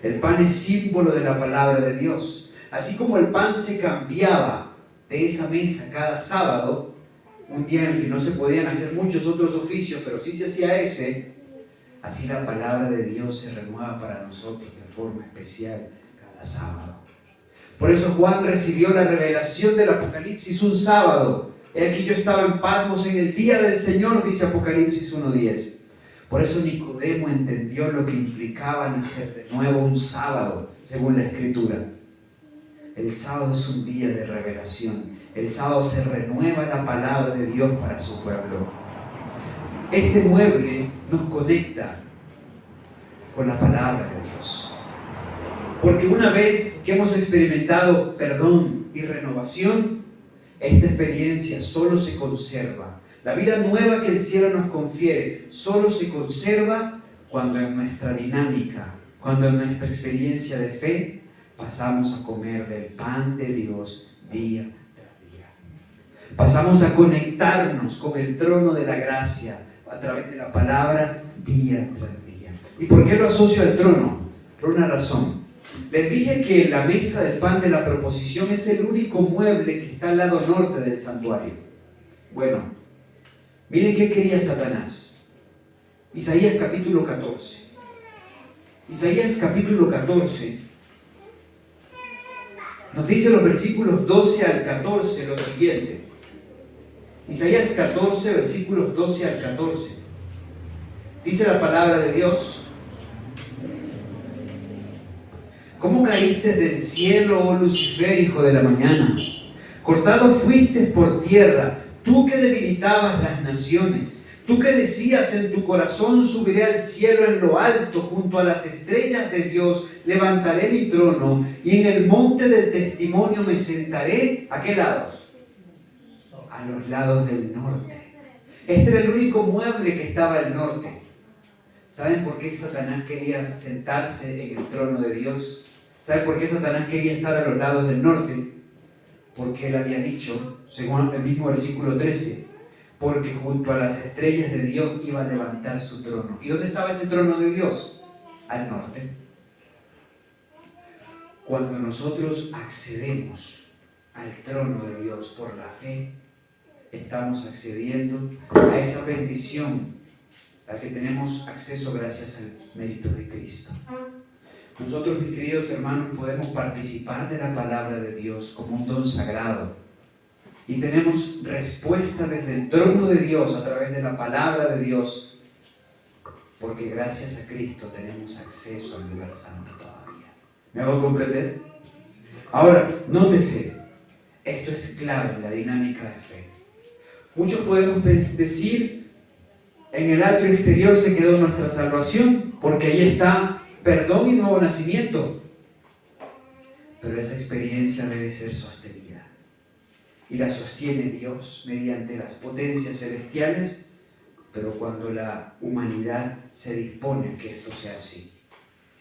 S1: El pan es símbolo de la palabra de Dios. Así como el pan se cambiaba de esa mesa cada sábado, un día en el que no se podían hacer muchos otros oficios, pero sí se hacía ese, así la palabra de Dios se renueva para nosotros de forma especial cada sábado. Por eso Juan recibió la revelación del Apocalipsis un sábado. He aquí yo estaba en Patmos en el día del Señor, dice Apocalipsis 1:10. Por eso Nicodemo entendió lo que implicaba nacer de nuevo un sábado, según la Escritura. El sábado es un día de revelación. El sábado se renueva la palabra de Dios para su pueblo. Este mueble nos conecta con la palabra de Dios. Porque una vez que hemos experimentado perdón y renovación, esta experiencia solo se conserva. La vida nueva que el cielo nos confiere solo se conserva cuando en nuestra dinámica, cuando en nuestra experiencia de fe pasamos a comer del pan de Dios día tras día. Pasamos a conectarnos con el trono de la gracia a través de la palabra día tras día. ¿Y por qué lo asocio al trono? Por una razón. Les dije que la mesa del pan de la proposición es el único mueble que está al lado norte del santuario. Bueno, miren qué quería Satanás. Isaías capítulo 14. Isaías capítulo 14 nos dice los versículos 12 al 14 lo siguiente. Isaías 14, versículos 12 al 14. Dice la palabra de Dios: ¿Cómo caíste del cielo, oh Lucifer, hijo de la mañana? Cortado fuiste por tierra, tú que debilitabas las naciones, tú que decías en tu corazón: subiré al cielo en lo alto, junto a las estrellas de Dios levantaré mi trono, y en el monte del testimonio me sentaré. ¿A qué lados? A los lados del norte. Este era el único mueble que estaba al norte. ¿Saben por qué Satanás quería sentarse en el trono de Dios? ¿Saben por qué Satanás quería estar a los lados del norte? Porque él había dicho, según el mismo versículo 13, porque junto a las estrellas de Dios iba a levantar su trono. ¿Y dónde estaba ese trono de Dios? Al norte. Cuando nosotros accedemos al trono de Dios por la fe, estamos accediendo a esa bendición a la que tenemos acceso gracias al mérito de Cristo. Nosotros, mis queridos hermanos, podemos participar de la palabra de Dios como un don sagrado y tenemos respuesta desde el trono de Dios a través de la palabra de Dios, porque gracias a Cristo tenemos acceso al lugar santo todavía. ¿Me hago comprender? Ahora, nótese, esto es clave en la dinámica de fe. Muchos podemos decir: en el atrio exterior se quedó nuestra salvación, porque ahí está perdón y nuevo nacimiento. Pero esa experiencia debe ser sostenida. Y la sostiene Dios mediante las potencias celestiales, pero cuando la humanidad se dispone a que esto sea así.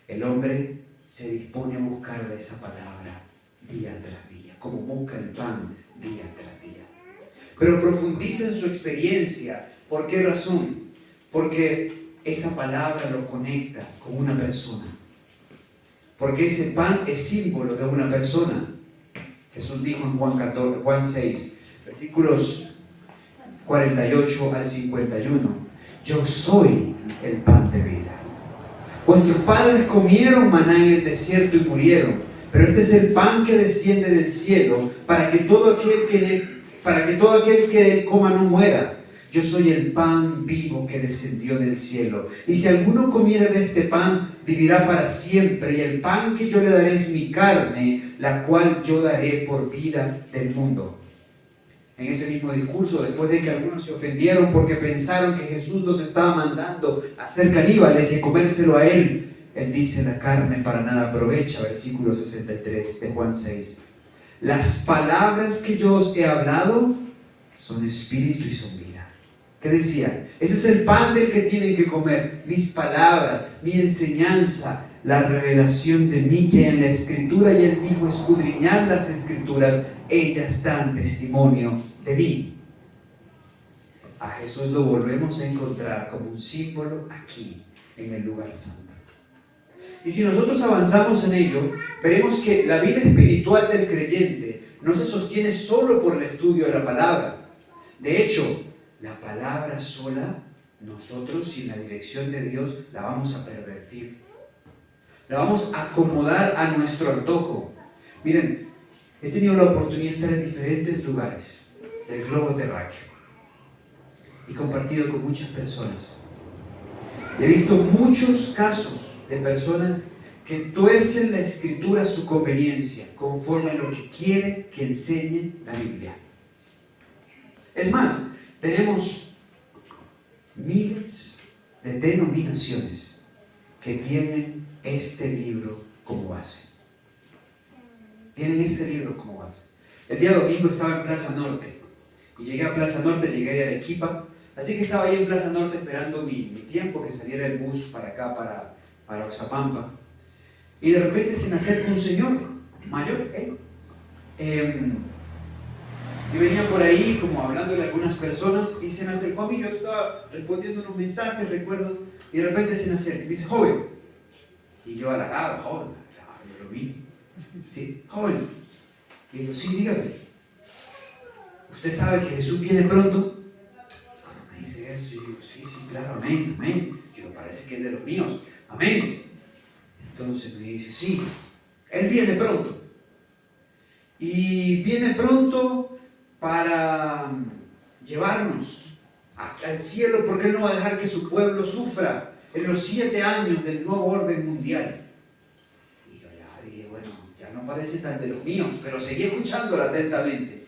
S1: El hombre se dispone a buscar de esa palabra día tras día, como busca el pan día tras día. Pero profundiza en su experiencia. ¿Por qué razón? Porque esa palabra lo conecta con una persona. Porque ese pan es símbolo de una persona. Jesús dijo en Juan 6, versículos 48 al 51, yo soy el pan de vida. Vuestros padres comieron maná en el desierto y murieron, pero este es el pan que desciende del cielo para que todo aquel que de él coma no muera. Yo soy el pan vivo que descendió del cielo. Y si alguno comiera de este pan, vivirá para siempre. Y el pan que yo le daré es mi carne, la cual yo daré por vida del mundo. En ese mismo discurso, después de que algunos se ofendieron porque pensaron que Jesús los estaba mandando a ser caníbales y a comérselo a él, él dice: la carne para nada aprovecha, versículo 63 de Juan 6. Las palabras que yo os he hablado son espíritu y son vida. ¿Qué decía? Ese es el pan del que tienen que comer, mis palabras, mi enseñanza, la revelación de mí que hay en la Escritura. Y él dijo: escudriñad las Escrituras, ellas dan testimonio de mí. A Jesús lo volvemos a encontrar como un símbolo aquí, en el lugar santo. Y si nosotros avanzamos en ello, veremos que la vida espiritual del creyente no se sostiene solo por el estudio de la palabra. De hecho, la palabra sola, nosotros sin la dirección de Dios, la vamos a pervertir. La vamos a acomodar a nuestro antojo. Miren, he tenido la oportunidad de estar en diferentes lugares del globo terráqueo y compartido con muchas personas. He visto muchos casos de personas que tuercen la Escritura a su conveniencia, conforme a lo que quiere que enseñe la Biblia. Es más, tenemos miles de denominaciones que tienen este libro como base. Tienen este libro como base. El día domingo estaba en Plaza Norte y llegué a Plaza Norte, llegué de Arequipa, así que estaba ahí en Plaza Norte esperando mi tiempo que saliera el bus para acá, para Oxapampa, y de repente se me acerca un señor mayor, y venía por ahí como hablándole a algunas personas y se me acercó a mí. Yo estaba respondiendo unos mensajes, recuerdo, y de repente se me acerca y me dice: joven. Y yo halagado: joven, claro, yo lo vi, ¿sí? Joven. Y digo: sí, dígame, ¿usted sabe que Jesús viene pronto? Y cuando me dice eso, yo digo: sí, claro, amén, amén. Yo, parece que es de los míos, amén. Entonces me dice: sí, Él viene pronto. Y viene pronto para llevarnos al cielo, porque Él no va a dejar que su pueblo sufra en los 7 años del nuevo orden mundial. Y yo ya dije: bueno, ya no parece tan de los míos, pero seguí escuchándola atentamente.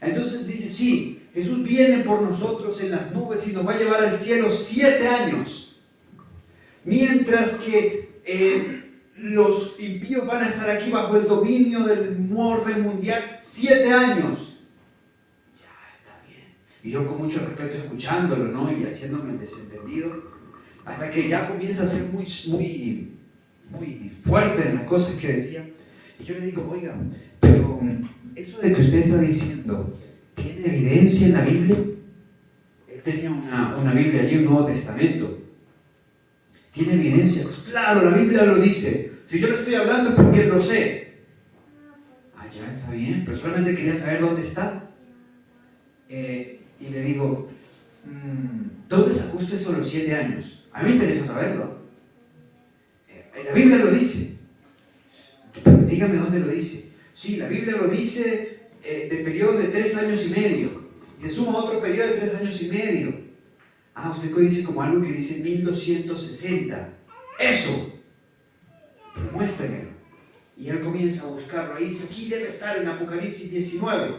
S1: Entonces dice: sí, Jesús viene por nosotros en las nubes y nos va a llevar al cielo 7 años. Mientras que los impíos van a estar aquí bajo el dominio del orden mundial 7 años. Ya está bien. Y yo con mucho respeto escuchándolo, ¿no? Y haciéndome el desentendido, hasta que ya comienza a ser muy fuerte en las cosas que decía. Y yo le digo: oiga, pero eso de que usted está diciendo, ¿tiene evidencia en la Biblia? Él tenía una Biblia allí, un Nuevo Testamento. ¿Tiene evidencia? Pues claro, la Biblia lo dice. Si yo lo estoy hablando es porque lo sé. Ah, ya está bien, pero solamente quería saber dónde está. Y le digo: ¿dónde sacó usted eso los 7 años? A mí me interesa saberlo. La Biblia lo dice. Pero dígame dónde lo dice. Sí, la Biblia lo dice de periodo de 3 años y medio. Y se suma otro periodo de 3 años y medio. Ah, usted dice como algo que dice 1260. ¡Eso! Pero muéstremelo. Y él comienza a buscarlo. Ahí dice: aquí debe estar en Apocalipsis 19.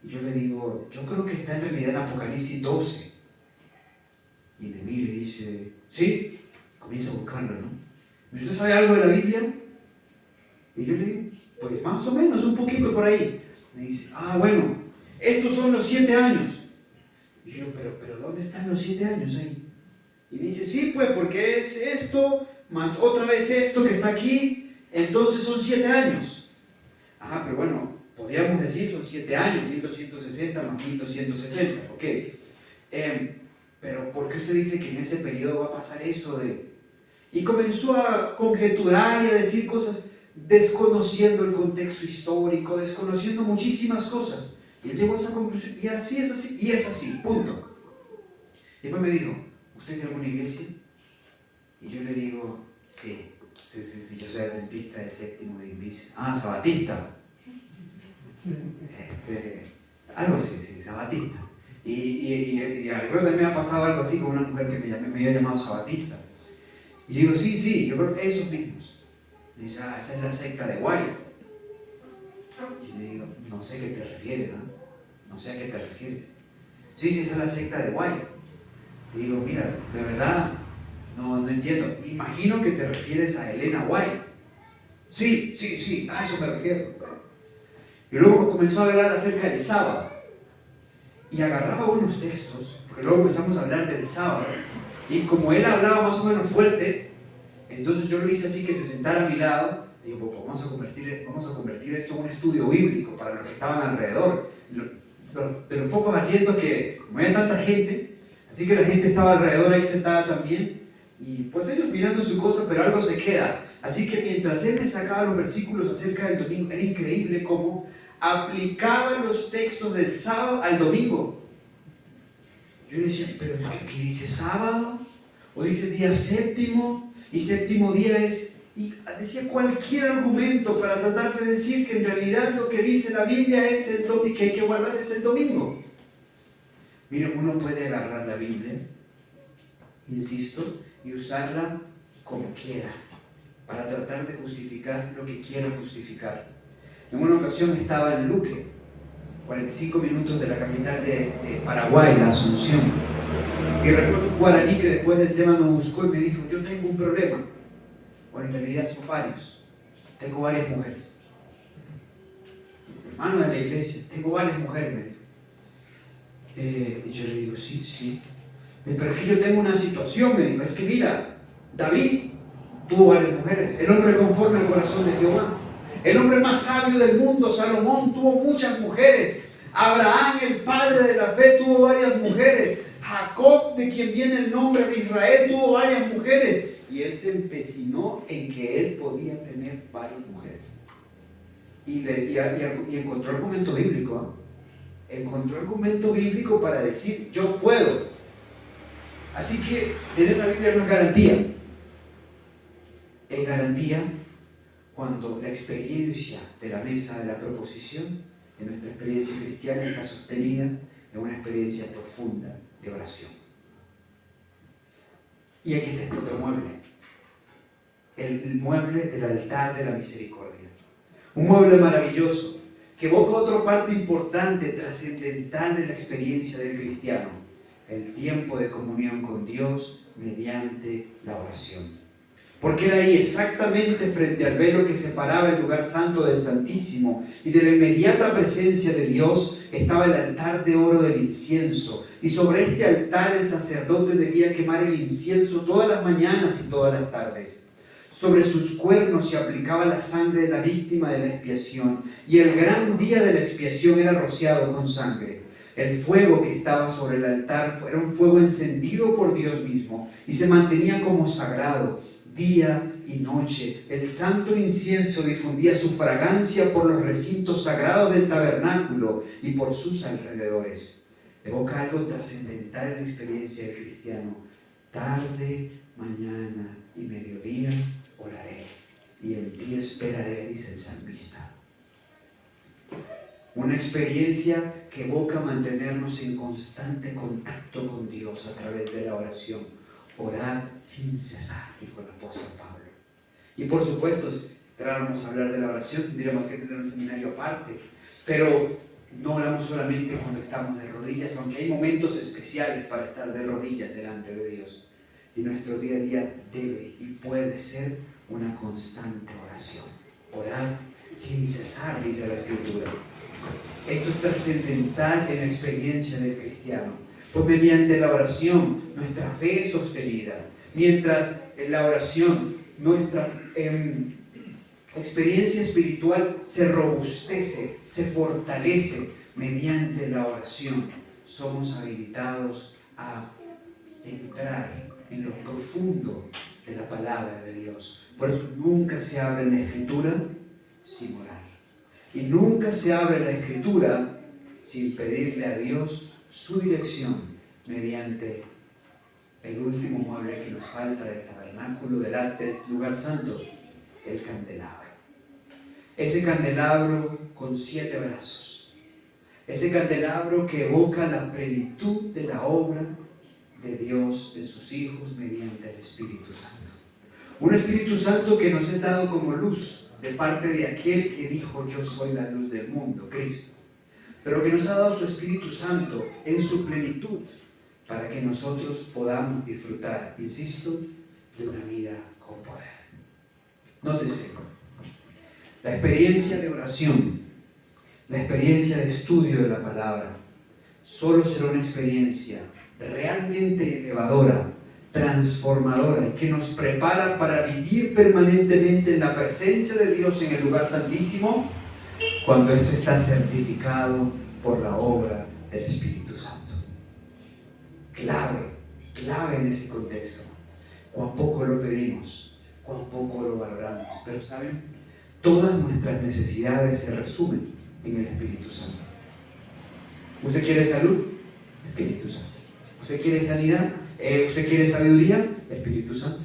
S1: Y yo le digo: yo creo que está en realidad en Apocalipsis 12. Y me mira y dice: ¿sí? Comienza a buscarlo, ¿no? ¿Usted sabe algo de la Biblia? Y yo le digo: pues más o menos, un poquito por ahí. Me dice: ah, bueno, estos son los 7 años. Y yo: pero ¿dónde están los 7 años ahí? Y me dice: sí, pues porque es esto, más otra vez esto que está aquí, entonces son 7 años. Ah, pero bueno, podríamos decir son 7 años, 1260 más 1260, ok. Pero ¿por qué usted dice que en ese periodo va a pasar eso de...? Y comenzó a conjeturar y a decir cosas, desconociendo el contexto histórico, desconociendo muchísimas cosas. Y él llegó a esa conclusión, y así es así, y es así, punto. Y después me dijo: ¿usted es de alguna iglesia? Y yo le digo: sí, yo soy adventista del séptimo día. Ah, sabatista. Algo así, sí, sabatista. Y recuerdo que me ha pasado algo así con una mujer que me había llamado sabatista. Y yo digo: sí, yo creo que esos mismos. Me dice: ah, esa es la secta de Guay. Y le digo: no sé a qué te refieres, ¿no? No sé a qué te refieres. Sí, esa es la secta de Guay. Le digo, mira, de verdad, no entiendo. Imagino que te refieres a Elena White. Sí, a eso me refiero. Y luego comenzó a hablar acerca del sábado. Y agarraba unos textos, porque luego empezamos a hablar del sábado. Y como él hablaba más o menos fuerte, entonces yo lo hice así que se sentara a mi lado. Y digo, pues vamos a convertir esto en un estudio bíblico para los que estaban alrededor. De los pocos asientos que, como había tanta gente, así que la gente estaba alrededor ahí sentada también. Y pues ellos mirando su cosa, pero algo se queda. Así que mientras él me sacaba los versículos acerca del domingo, era increíble cómo aplicaba los textos del sábado al domingo. Yo le decía, pero ¿qué dice sábado? ¿O dice día séptimo? Y séptimo día es... Y decía cualquier argumento para tratar de decir que en realidad lo que dice la Biblia es el domingo, que hay que guardar es el domingo. Miren, uno puede agarrar la Biblia, insisto, y usarla como quiera, para tratar de justificar lo que quiera justificar. En una ocasión estaba en Luque, 45 minutos de la capital de Paraguay, la Asunción. Y recuerdo un guaraní que después del tema me buscó y me dijo, yo tengo un problema. Bueno, en realidad son varios. Tengo varias mujeres. Hermano de la iglesia, tengo varias mujeres, me dijo. Y yo le digo, sí. Pero es que yo tengo una situación, me dijo. Es que mira, David tuvo varias mujeres. El hombre conforme al corazón de Jehová. El hombre más sabio del mundo, Salomón, tuvo muchas mujeres. Abraham, el padre de la fe, tuvo varias mujeres. Jacob, de quien viene el nombre de Israel, tuvo varias mujeres. Y él se empecinó en que él podía tener varias mujeres. Y encontró argumento bíblico. Encontró argumento bíblico para decir, yo puedo. Así que tener la Biblia no es garantía. Es garantía cuando la experiencia de la mesa de la proposición, en nuestra experiencia cristiana, está sostenida en una experiencia profunda de oración. Y aquí está este otro mueble. El mueble del altar de la misericordia. Un mueble maravilloso que evoca otra parte importante, trascendental de la experiencia del cristiano. El tiempo de comunión con Dios mediante la oración. Porque era ahí exactamente frente al velo que separaba el lugar santo del Santísimo y de la inmediata presencia de Dios estaba el altar de oro del incienso. Y sobre este altar el sacerdote debía quemar el incienso todas las mañanas y todas las tardes. Sobre sus cuernos se aplicaba la sangre de la víctima de la expiación y el gran día de la expiación era rociado con sangre. El fuego que estaba sobre el altar era un fuego encendido por Dios mismo y se mantenía como sagrado. Día y noche, el santo incienso difundía su fragancia por los recintos sagrados del tabernáculo y por sus alrededores. Evoca algo trascendental en la experiencia del cristiano. Tarde, mañana y mediodía oraré, y en ti esperaré, dice el salmista. Una experiencia que evoca mantenernos en constante contacto con Dios a través de la oración. Orar sin cesar, dijo el apóstol Pablo. Y por supuesto, si entráramos a hablar de la oración, tendríamos que tener un seminario aparte. Pero no oramos solamente cuando estamos de rodillas, aunque hay momentos especiales para estar de rodillas delante de Dios. Y nuestro día a día debe y puede ser una constante oración. Orar sin cesar, dice la Escritura. Esto es trascendental en la experiencia del cristiano. Pues mediante la oración nuestra fe es sostenida. Mientras en la oración nuestra experiencia espiritual se robustece, se fortalece. Mediante la oración somos habilitados a entrar en lo profundo de la palabra de Dios. Por eso nunca se abre la Escritura sin orar. Y nunca se abre la Escritura sin pedirle a Dios su dirección mediante el último mueble que nos falta del tabernáculo, del lugar santo, el candelabro. Ese candelabro con 7 brazos. Ese candelabro que evoca la plenitud de la obra de Dios en sus hijos mediante el Espíritu Santo. Un Espíritu Santo que nos es dado como luz de parte de aquel que dijo: yo soy la luz del mundo, Cristo. pero que nos ha dado su Espíritu Santo en su plenitud para que nosotros podamos disfrutar, insisto, de una vida con poder. Nótese, la experiencia de oración, la experiencia de estudio de la palabra, solo será una experiencia realmente elevadora, transformadora y que nos prepara para vivir permanentemente en la presencia de Dios en el lugar santísimo cuando esto está certificado por la obra del Espíritu Santo. Clave en ese contexto. Cuán poco lo pedimos, cuán poco lo valoramos, pero ¿saben? Todas nuestras necesidades se resumen en el Espíritu Santo. ¿Usted quiere salud? Espíritu Santo. ¿Usted quiere sanidad? ¿Usted quiere sabiduría? Espíritu Santo.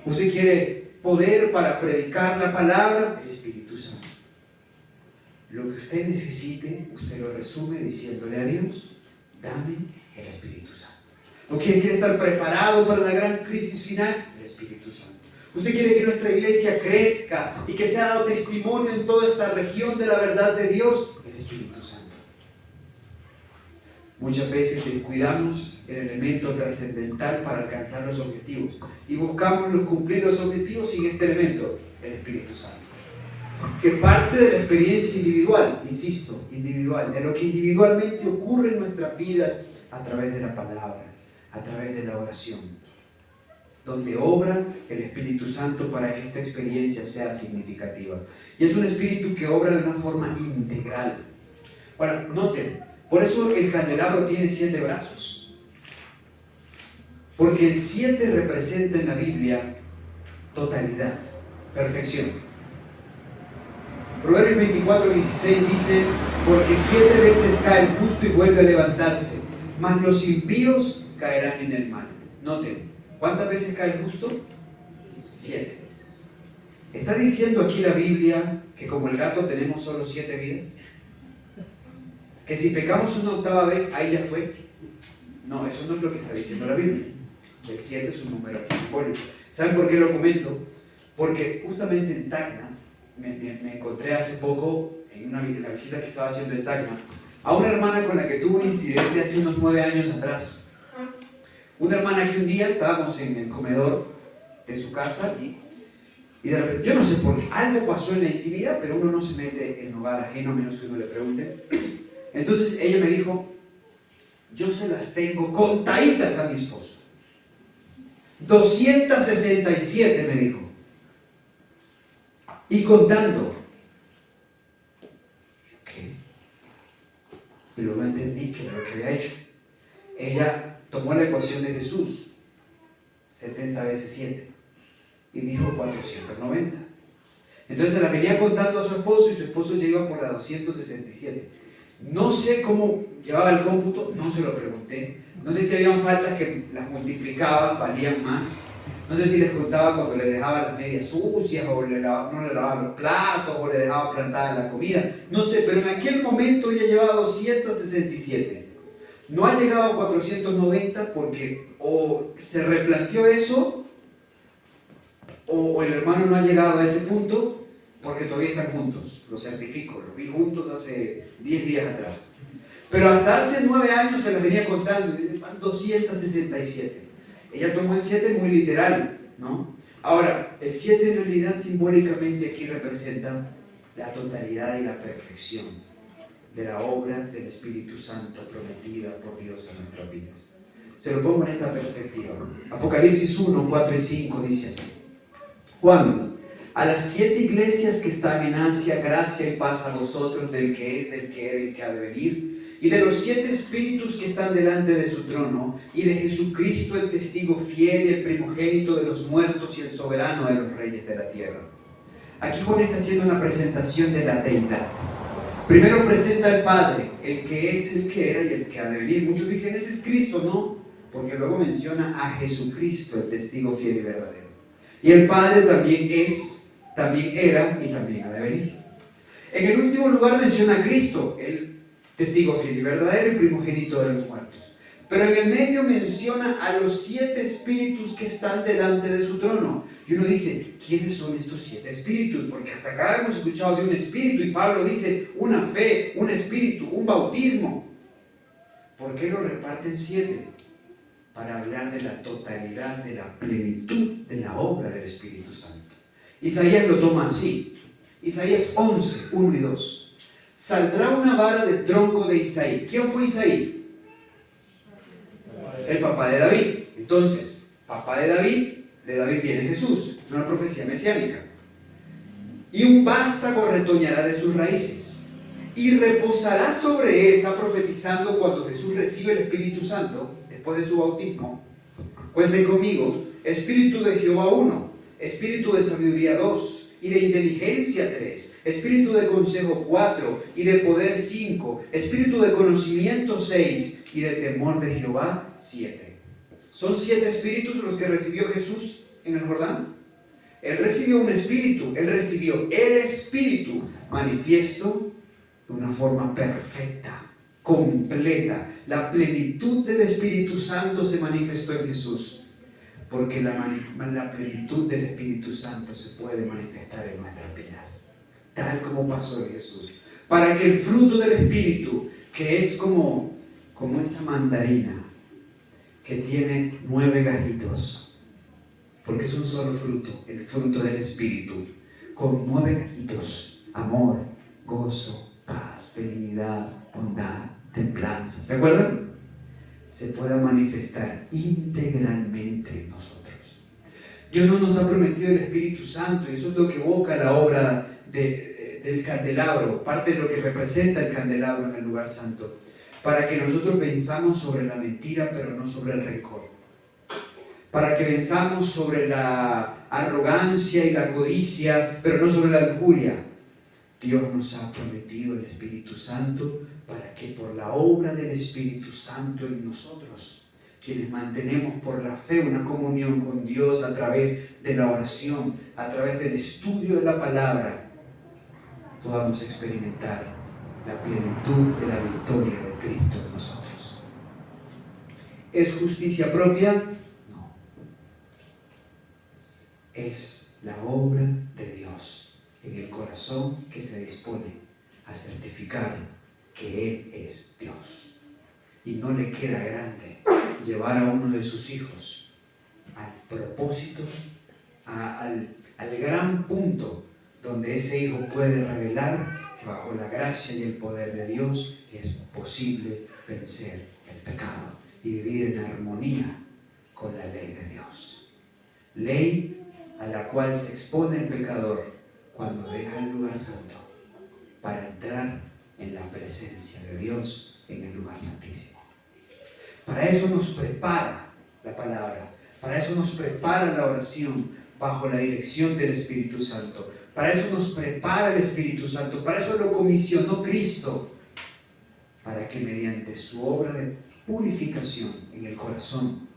S1: ¿Usted quiere poder para predicar la palabra? El Espíritu Santo. Lo que usted necesite, usted lo resume diciéndole a Dios: dame el Espíritu Santo. ¿Usted quiere estar preparado para la gran crisis final? El Espíritu Santo. ¿Usted quiere que nuestra iglesia crezca y que sea dado testimonio en toda esta región de la verdad de Dios? El Espíritu Santo. Muchas veces descuidamos el elemento trascendental para alcanzar los objetivos y buscamos cumplir los objetivos sin este elemento, el Espíritu Santo, que parte de la experiencia individual, insisto, individual, de lo que individualmente ocurre en nuestras vidas a través de la palabra, a través de la oración, donde obra el Espíritu Santo para que esta experiencia sea significativa. Y es un espíritu que obra de una forma integral. Ahora, noten, por eso el candelabro tiene 7 brazos, porque el 7 representa en la Biblia totalidad, perfección. Proverbios 24:16 dice: porque 7 veces cae el justo y vuelve a levantarse, mas los impíos caerán en el mal. Noten, ¿cuántas veces cae el justo? 7. ¿Está diciendo aquí la Biblia que como el gato tenemos solo 7 vidas? ¿Que si pecamos una 8ª vez, ahí ya fue? No, eso no es lo que está diciendo la Biblia. El 7 es un número simbólico. ¿Saben por qué lo comento? Porque justamente en Tacna, me encontré hace poco, en la visita que estaba haciendo en Tacna, a una hermana con la que tuve un incidente hace unos 9 años atrás. Una hermana que un día estábamos en el comedor de su casa y de repente, yo no sé por qué, algo pasó en la intimidad, pero uno no se mete en hogar ajeno a menos que uno le pregunte. Entonces ella me dijo: yo se las tengo contaditas a mi esposo. 267 me dijo. Y contando. ¿Qué? Y luego entendí que era lo que había hecho. Ella tomó la ecuación de Jesús, 70 veces 7, y dijo 490. Entonces la venía contando a su esposo y su esposo ya iba por la 267. No sé cómo llevaba el cómputo, no se lo pregunté. No sé si habían faltas que las multiplicaban, valían más. No sé si les contaba cuando le dejaba las medias sucias, o no le lavaba los platos, o le dejaba plantada la comida. No sé, pero en aquel momento ella llevaba 267. No ha llegado a 490 porque o se replanteó eso, o el hermano no ha llegado a ese punto, porque todavía están juntos, lo certifico, los vi juntos hace 10 días atrás. Pero hasta hace 9 años se las venía contando, 267. Ella tomó el 7 muy literal, ¿no? Ahora, el 7 en realidad simbólicamente aquí representa la totalidad y la perfección de la obra del Espíritu Santo prometida por Dios en nuestras vidas. Se lo pongo en esta perspectiva. Apocalipsis 1, 4 y 5 dice así: Juan, a las 7 iglesias que están en Asia, gracia y paz a vosotros, del que es, del que era y del que ha de venir, y de los 7 espíritus que están delante de su trono, y de Jesucristo el testigo fiel, el primogénito de los muertos y el soberano de los reyes de la tierra. Aquí Juan está haciendo una presentación de la deidad. Primero presenta al Padre, el que es, el que era y el que ha de venir. Muchos dicen: ese es Cristo. No, porque luego menciona a Jesucristo, el testigo fiel y verdadero. Y el Padre también es, también era y también ha de venir. En el último lugar menciona a Cristo, el testigo fiel y verdadero y primogénito de los muertos. Pero en el medio menciona a los 7 espíritus que están delante de su trono. Y uno dice, ¿quiénes son estos 7 espíritus? Porque hasta acá hemos escuchado de un espíritu y Pablo dice una fe, un espíritu, un bautismo. ¿Por qué lo reparten 7? Para hablar de la totalidad, de la plenitud de la obra del Espíritu Santo. Isaías lo toma así. Isaías 11, 1 y 2. Saldrá una vara del tronco de Isaí. ¿Quién fue Isaí? El papá de David. Entonces, papá de David viene Jesús. Es una profecía mesiánica. Y un vástago retoñará de sus raíces y reposará sobre él. Está profetizando cuando Jesús recibe el Espíritu Santo después de su bautismo. Cuenten conmigo. Espíritu de Jehová 1, espíritu de sabiduría 2 y de inteligencia 3, espíritu de consejo 4 y de poder 5, espíritu de conocimiento 6 y de temor de Jehová 7. ¿Son 7 espíritus los que recibió Jesús en el Jordán? Él recibió un espíritu, él recibió el espíritu manifiesto de una forma perfecta, completa. La plenitud del Espíritu Santo se manifestó en Jesús. Porque la plenitud del Espíritu Santo se puede manifestar en nuestras vidas, tal como pasó en Jesús. Para que el fruto del Espíritu, que es como esa mandarina que tiene 9 gajitos, porque es un solo fruto, el fruto del Espíritu, con 9 gajitos: amor, gozo, paz, benignidad, bondad, templanza. ¿Se acuerdan? Se pueda manifestar integralmente en nosotros. Dios no nos ha prometido el Espíritu Santo, y eso es lo que evoca la obra del candelabro, parte de lo que representa el candelabro en el lugar santo, para que nosotros pensamos sobre la mentira, pero no sobre el rencor, para que pensamos sobre la arrogancia y la codicia, pero no sobre la lujuria. Dios nos ha prometido el Espíritu Santo para que por la obra del Espíritu Santo en nosotros, quienes mantenemos por la fe una comunión con Dios a través de la oración, a través del estudio de la palabra, podamos experimentar la plenitud de la victoria de Cristo en nosotros. ¿Es justicia propia? No. Es la obra de Dios en el corazón que se dispone a certificar que Él es Dios. Y no le queda grande llevar a uno de sus hijos al propósito, al gran punto donde ese hijo puede revelar que bajo la gracia y el poder de Dios es posible vencer el pecado y vivir en armonía con la ley de Dios. Ley a la cual se expone el pecador cuando deja el lugar santo para entrar en la presencia de Dios en el lugar santísimo. Para eso nos prepara la palabra, para eso nos prepara la oración bajo la dirección del Espíritu Santo, para eso nos prepara el Espíritu Santo, para eso lo comisionó Cristo, para que mediante su obra de purificación en el corazón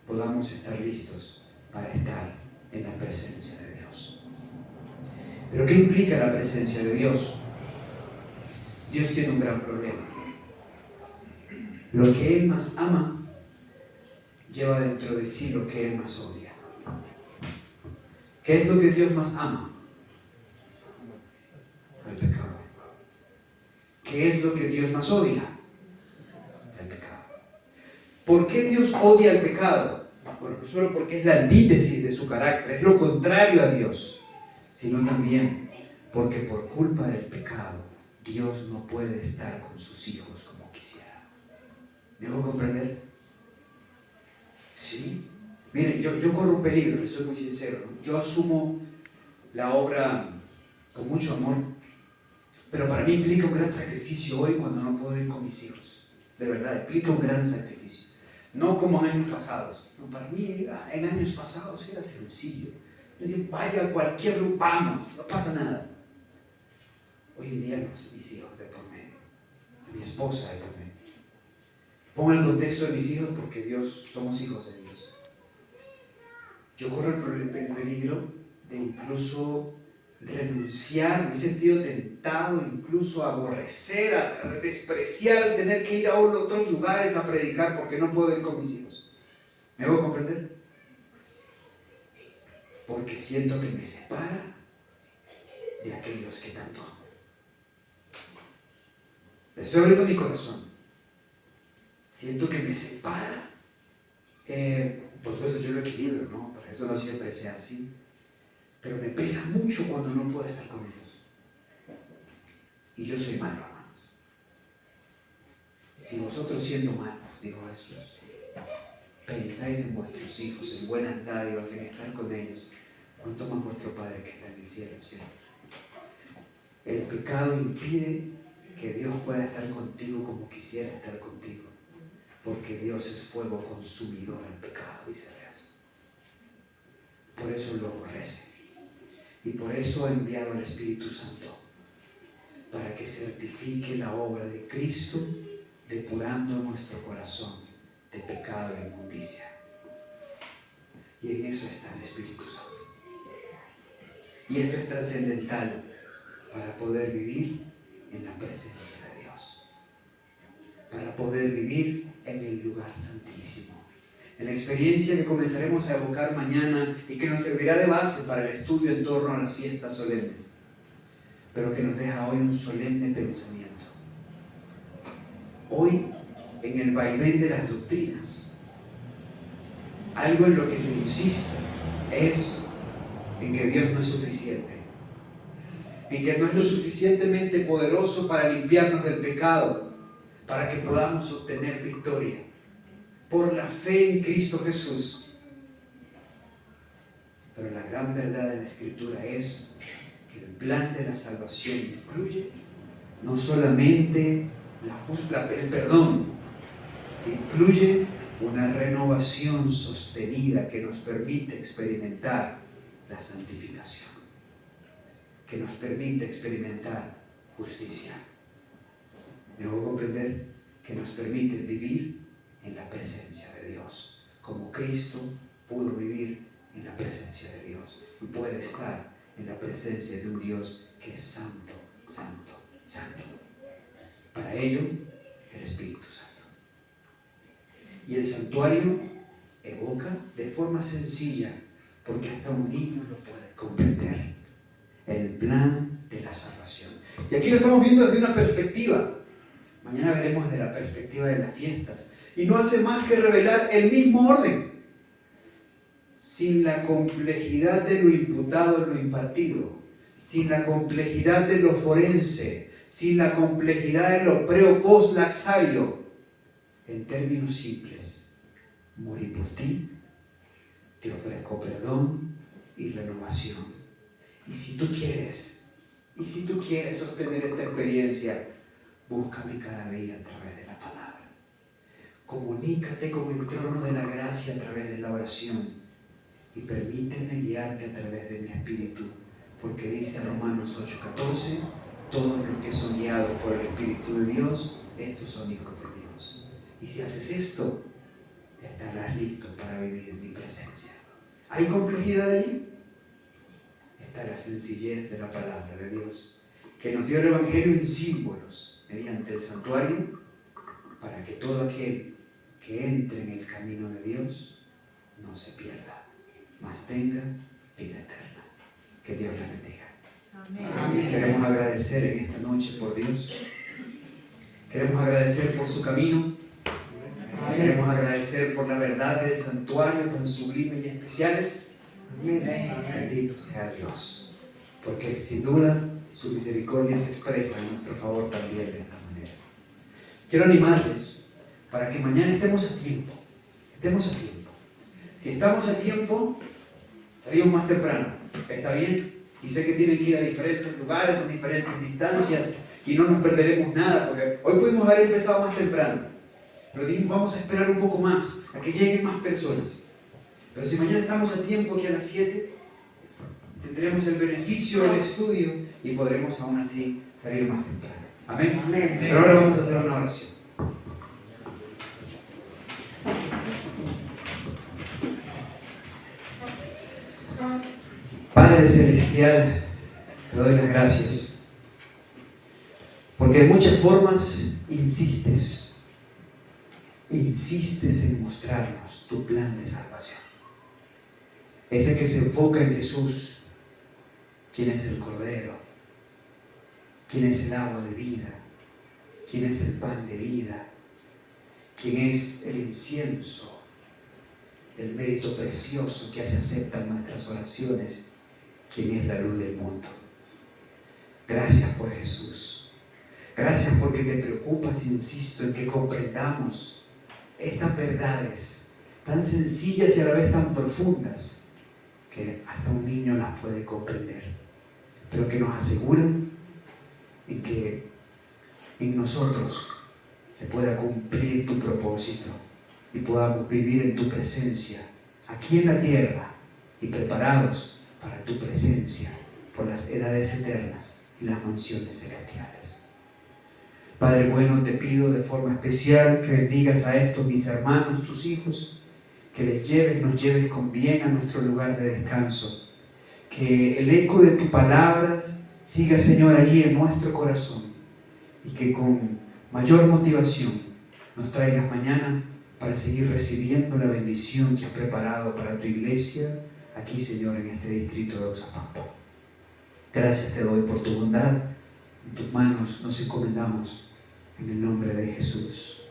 S1: podamos estar listos para estar en la presencia de Dios. ¿Pero qué implica la presencia de Dios? Dios tiene un gran problema. Lo que Él más ama lleva dentro de sí lo que Él más odia. ¿Qué es lo que Dios más ama? El pecado. ¿Qué es lo que Dios más odia? El pecado. ¿Por qué Dios odia el pecado? Bueno, no solo porque es la antítesis de su carácter, es lo contrario a Dios, sino también porque por culpa del pecado Dios no puede estar con sus hijos como quisiera. ¿Me hago comprender? Sí. Miren, yo corro un peligro, les soy muy sincero, ¿no? Yo asumo la obra con mucho amor, pero para mí implica un gran sacrificio hoy cuando no puedo ir con mis hijos. De verdad, implica un gran sacrificio. No como en años pasados. No, para mí, en años pasados era sencillo. Es decir, vaya a cualquier lugar, vamos, no pasa nada. Hoy en día no, mis hijos de por medio, mi esposa de por medio. Pongo el contexto de mis hijos porque somos hijos de Dios. Yo corro el peligro de incluso renunciar, me he sentido tentado incluso a aborrecer, a despreciar, tener que ir a otros lugares a predicar porque no puedo ir con mis hijos. ¿Me hago comprender? Porque siento que me separa de aquellos que tanto amo. Estoy abriendo mi corazón. Siento que me separa. Por supuesto yo lo equilibro, ¿no? Por eso no siempre sea así. Pero me pesa mucho cuando no puedo estar con ellos. Y yo soy malo, hermanos. Si vosotros siendo malos, dijo Jesús, pensáis en vuestros hijos, en buenas dádivas, en estar con ellos, cuánto más vuestro Padre que está en el cielo, ¿cierto? El pecado impide que Dios pueda estar contigo como quisiera estar contigo, porque Dios es fuego consumidor al pecado, dice Dios. Por eso lo aborrece. Y por eso ha enviado al Espíritu Santo, para que certifique la obra de Cristo, depurando nuestro corazón de pecado e inmundicia. Y en eso está el Espíritu Santo. Y esto es trascendental para poder vivir en la presencia de Dios, para poder vivir en el lugar santísimo. En la experiencia que comenzaremos a evocar mañana y que nos servirá de base para el estudio en torno a las fiestas solemnes, pero que nos deja hoy un solemne pensamiento. Hoy, en el vaivén de las doctrinas, algo en lo que se insiste es en que Dios no es suficiente, en que no es lo suficientemente poderoso para limpiarnos del pecado, para que podamos obtener victoria por la fe en Cristo Jesús. Pero la gran verdad de la Escritura es que el plan de la salvación incluye no solamente el perdón, incluye una renovación sostenida que nos permite experimentar la santificación, que nos permite experimentar justicia. Me hago comprender que nos permite vivir en la presencia de Dios, como Cristo pudo vivir en la presencia de Dios y puede estar en la presencia de un Dios que es santo, santo, santo. Para ello, el Espíritu Santo. Y el santuario evoca de forma sencilla, porque hasta un niño lo puede comprender, el plan de la salvación. Y aquí lo estamos viendo desde una perspectiva. Mañana veremos de la perspectiva de las fiestas. Y no hace más que revelar el mismo orden, sin la complejidad de lo imputado en lo impartido, sin la complejidad de lo forense, sin la complejidad de lo pre o post laxario. En términos simples, morí por ti, te ofrezco perdón y renovación. Y si tú quieres obtener esta experiencia, búscame cada día a través de la palabra. Comunícate con el trono de la gracia a través de la oración y permíteme guiarte a través de mi espíritu, porque dice Romanos 8:14, todos los que son guiados por el Espíritu de Dios, estos son hijos de Dios. Y si haces esto, estarás listo para vivir en mi presencia. ¿Hay complejidad allí? Está la sencillez de la palabra de Dios, que nos dio el Evangelio en símbolos mediante el santuario, para que todo aquel que entre en el camino de Dios no se pierda, mas tenga vida eterna. Que Dios la bendiga. Amén. Queremos agradecer en esta noche por Dios. Queremos agradecer por su camino. Amén. Queremos agradecer por la verdad del santuario tan sublime y especiales. Amén. Bendito sea Dios, porque sin duda su misericordia se expresa en nuestro favor también de esta manera. Quiero animarles para que mañana estemos a tiempo. Si estamos a tiempo, salimos más temprano. ¿Está bien? Y sé que tienen que ir a diferentes lugares, a diferentes distancias, y no nos perderemos nada, porque hoy pudimos haber empezado más temprano. Pero dijimos, vamos a esperar un poco más, a que lleguen más personas. Pero si mañana estamos a tiempo, aquí a las 7, tendremos el beneficio del estudio y podremos aún así salir más temprano. Amén. Amén. Pero ahora vamos a hacer una oración. Padre Celestial, Te doy las gracias, porque de muchas formas insistes en mostrarnos tu plan de salvación. Ese que se enfoca en Jesús, quien es el Cordero, quien es el agua de vida, quien es el pan de vida, quien es el incienso, el mérito precioso que se acepta en nuestras oraciones, quien es la luz del mundo. Gracias por Jesús. Gracias porque te preocupas, insisto, en que comprendamos estas verdades tan sencillas y a la vez tan profundas que hasta un niño las puede comprender, pero que nos aseguran en que en nosotros se pueda cumplir tu propósito y podamos vivir en tu presencia aquí en la tierra y preparados para tu presencia por las edades eternas y las mansiones celestiales. Padre bueno, te pido de forma especial que bendigas a estos mis hermanos, tus hijos, que nos lleves con bien a nuestro lugar de descanso, que el eco de tus palabras siga, Señor, allí en nuestro corazón y que con mayor motivación nos traigas mañana para seguir recibiendo la bendición que has preparado para tu iglesia aquí, Señor, en este distrito de Oxapampa. Gracias te doy por tu bondad. En tus manos nos encomendamos en el nombre de Jesús.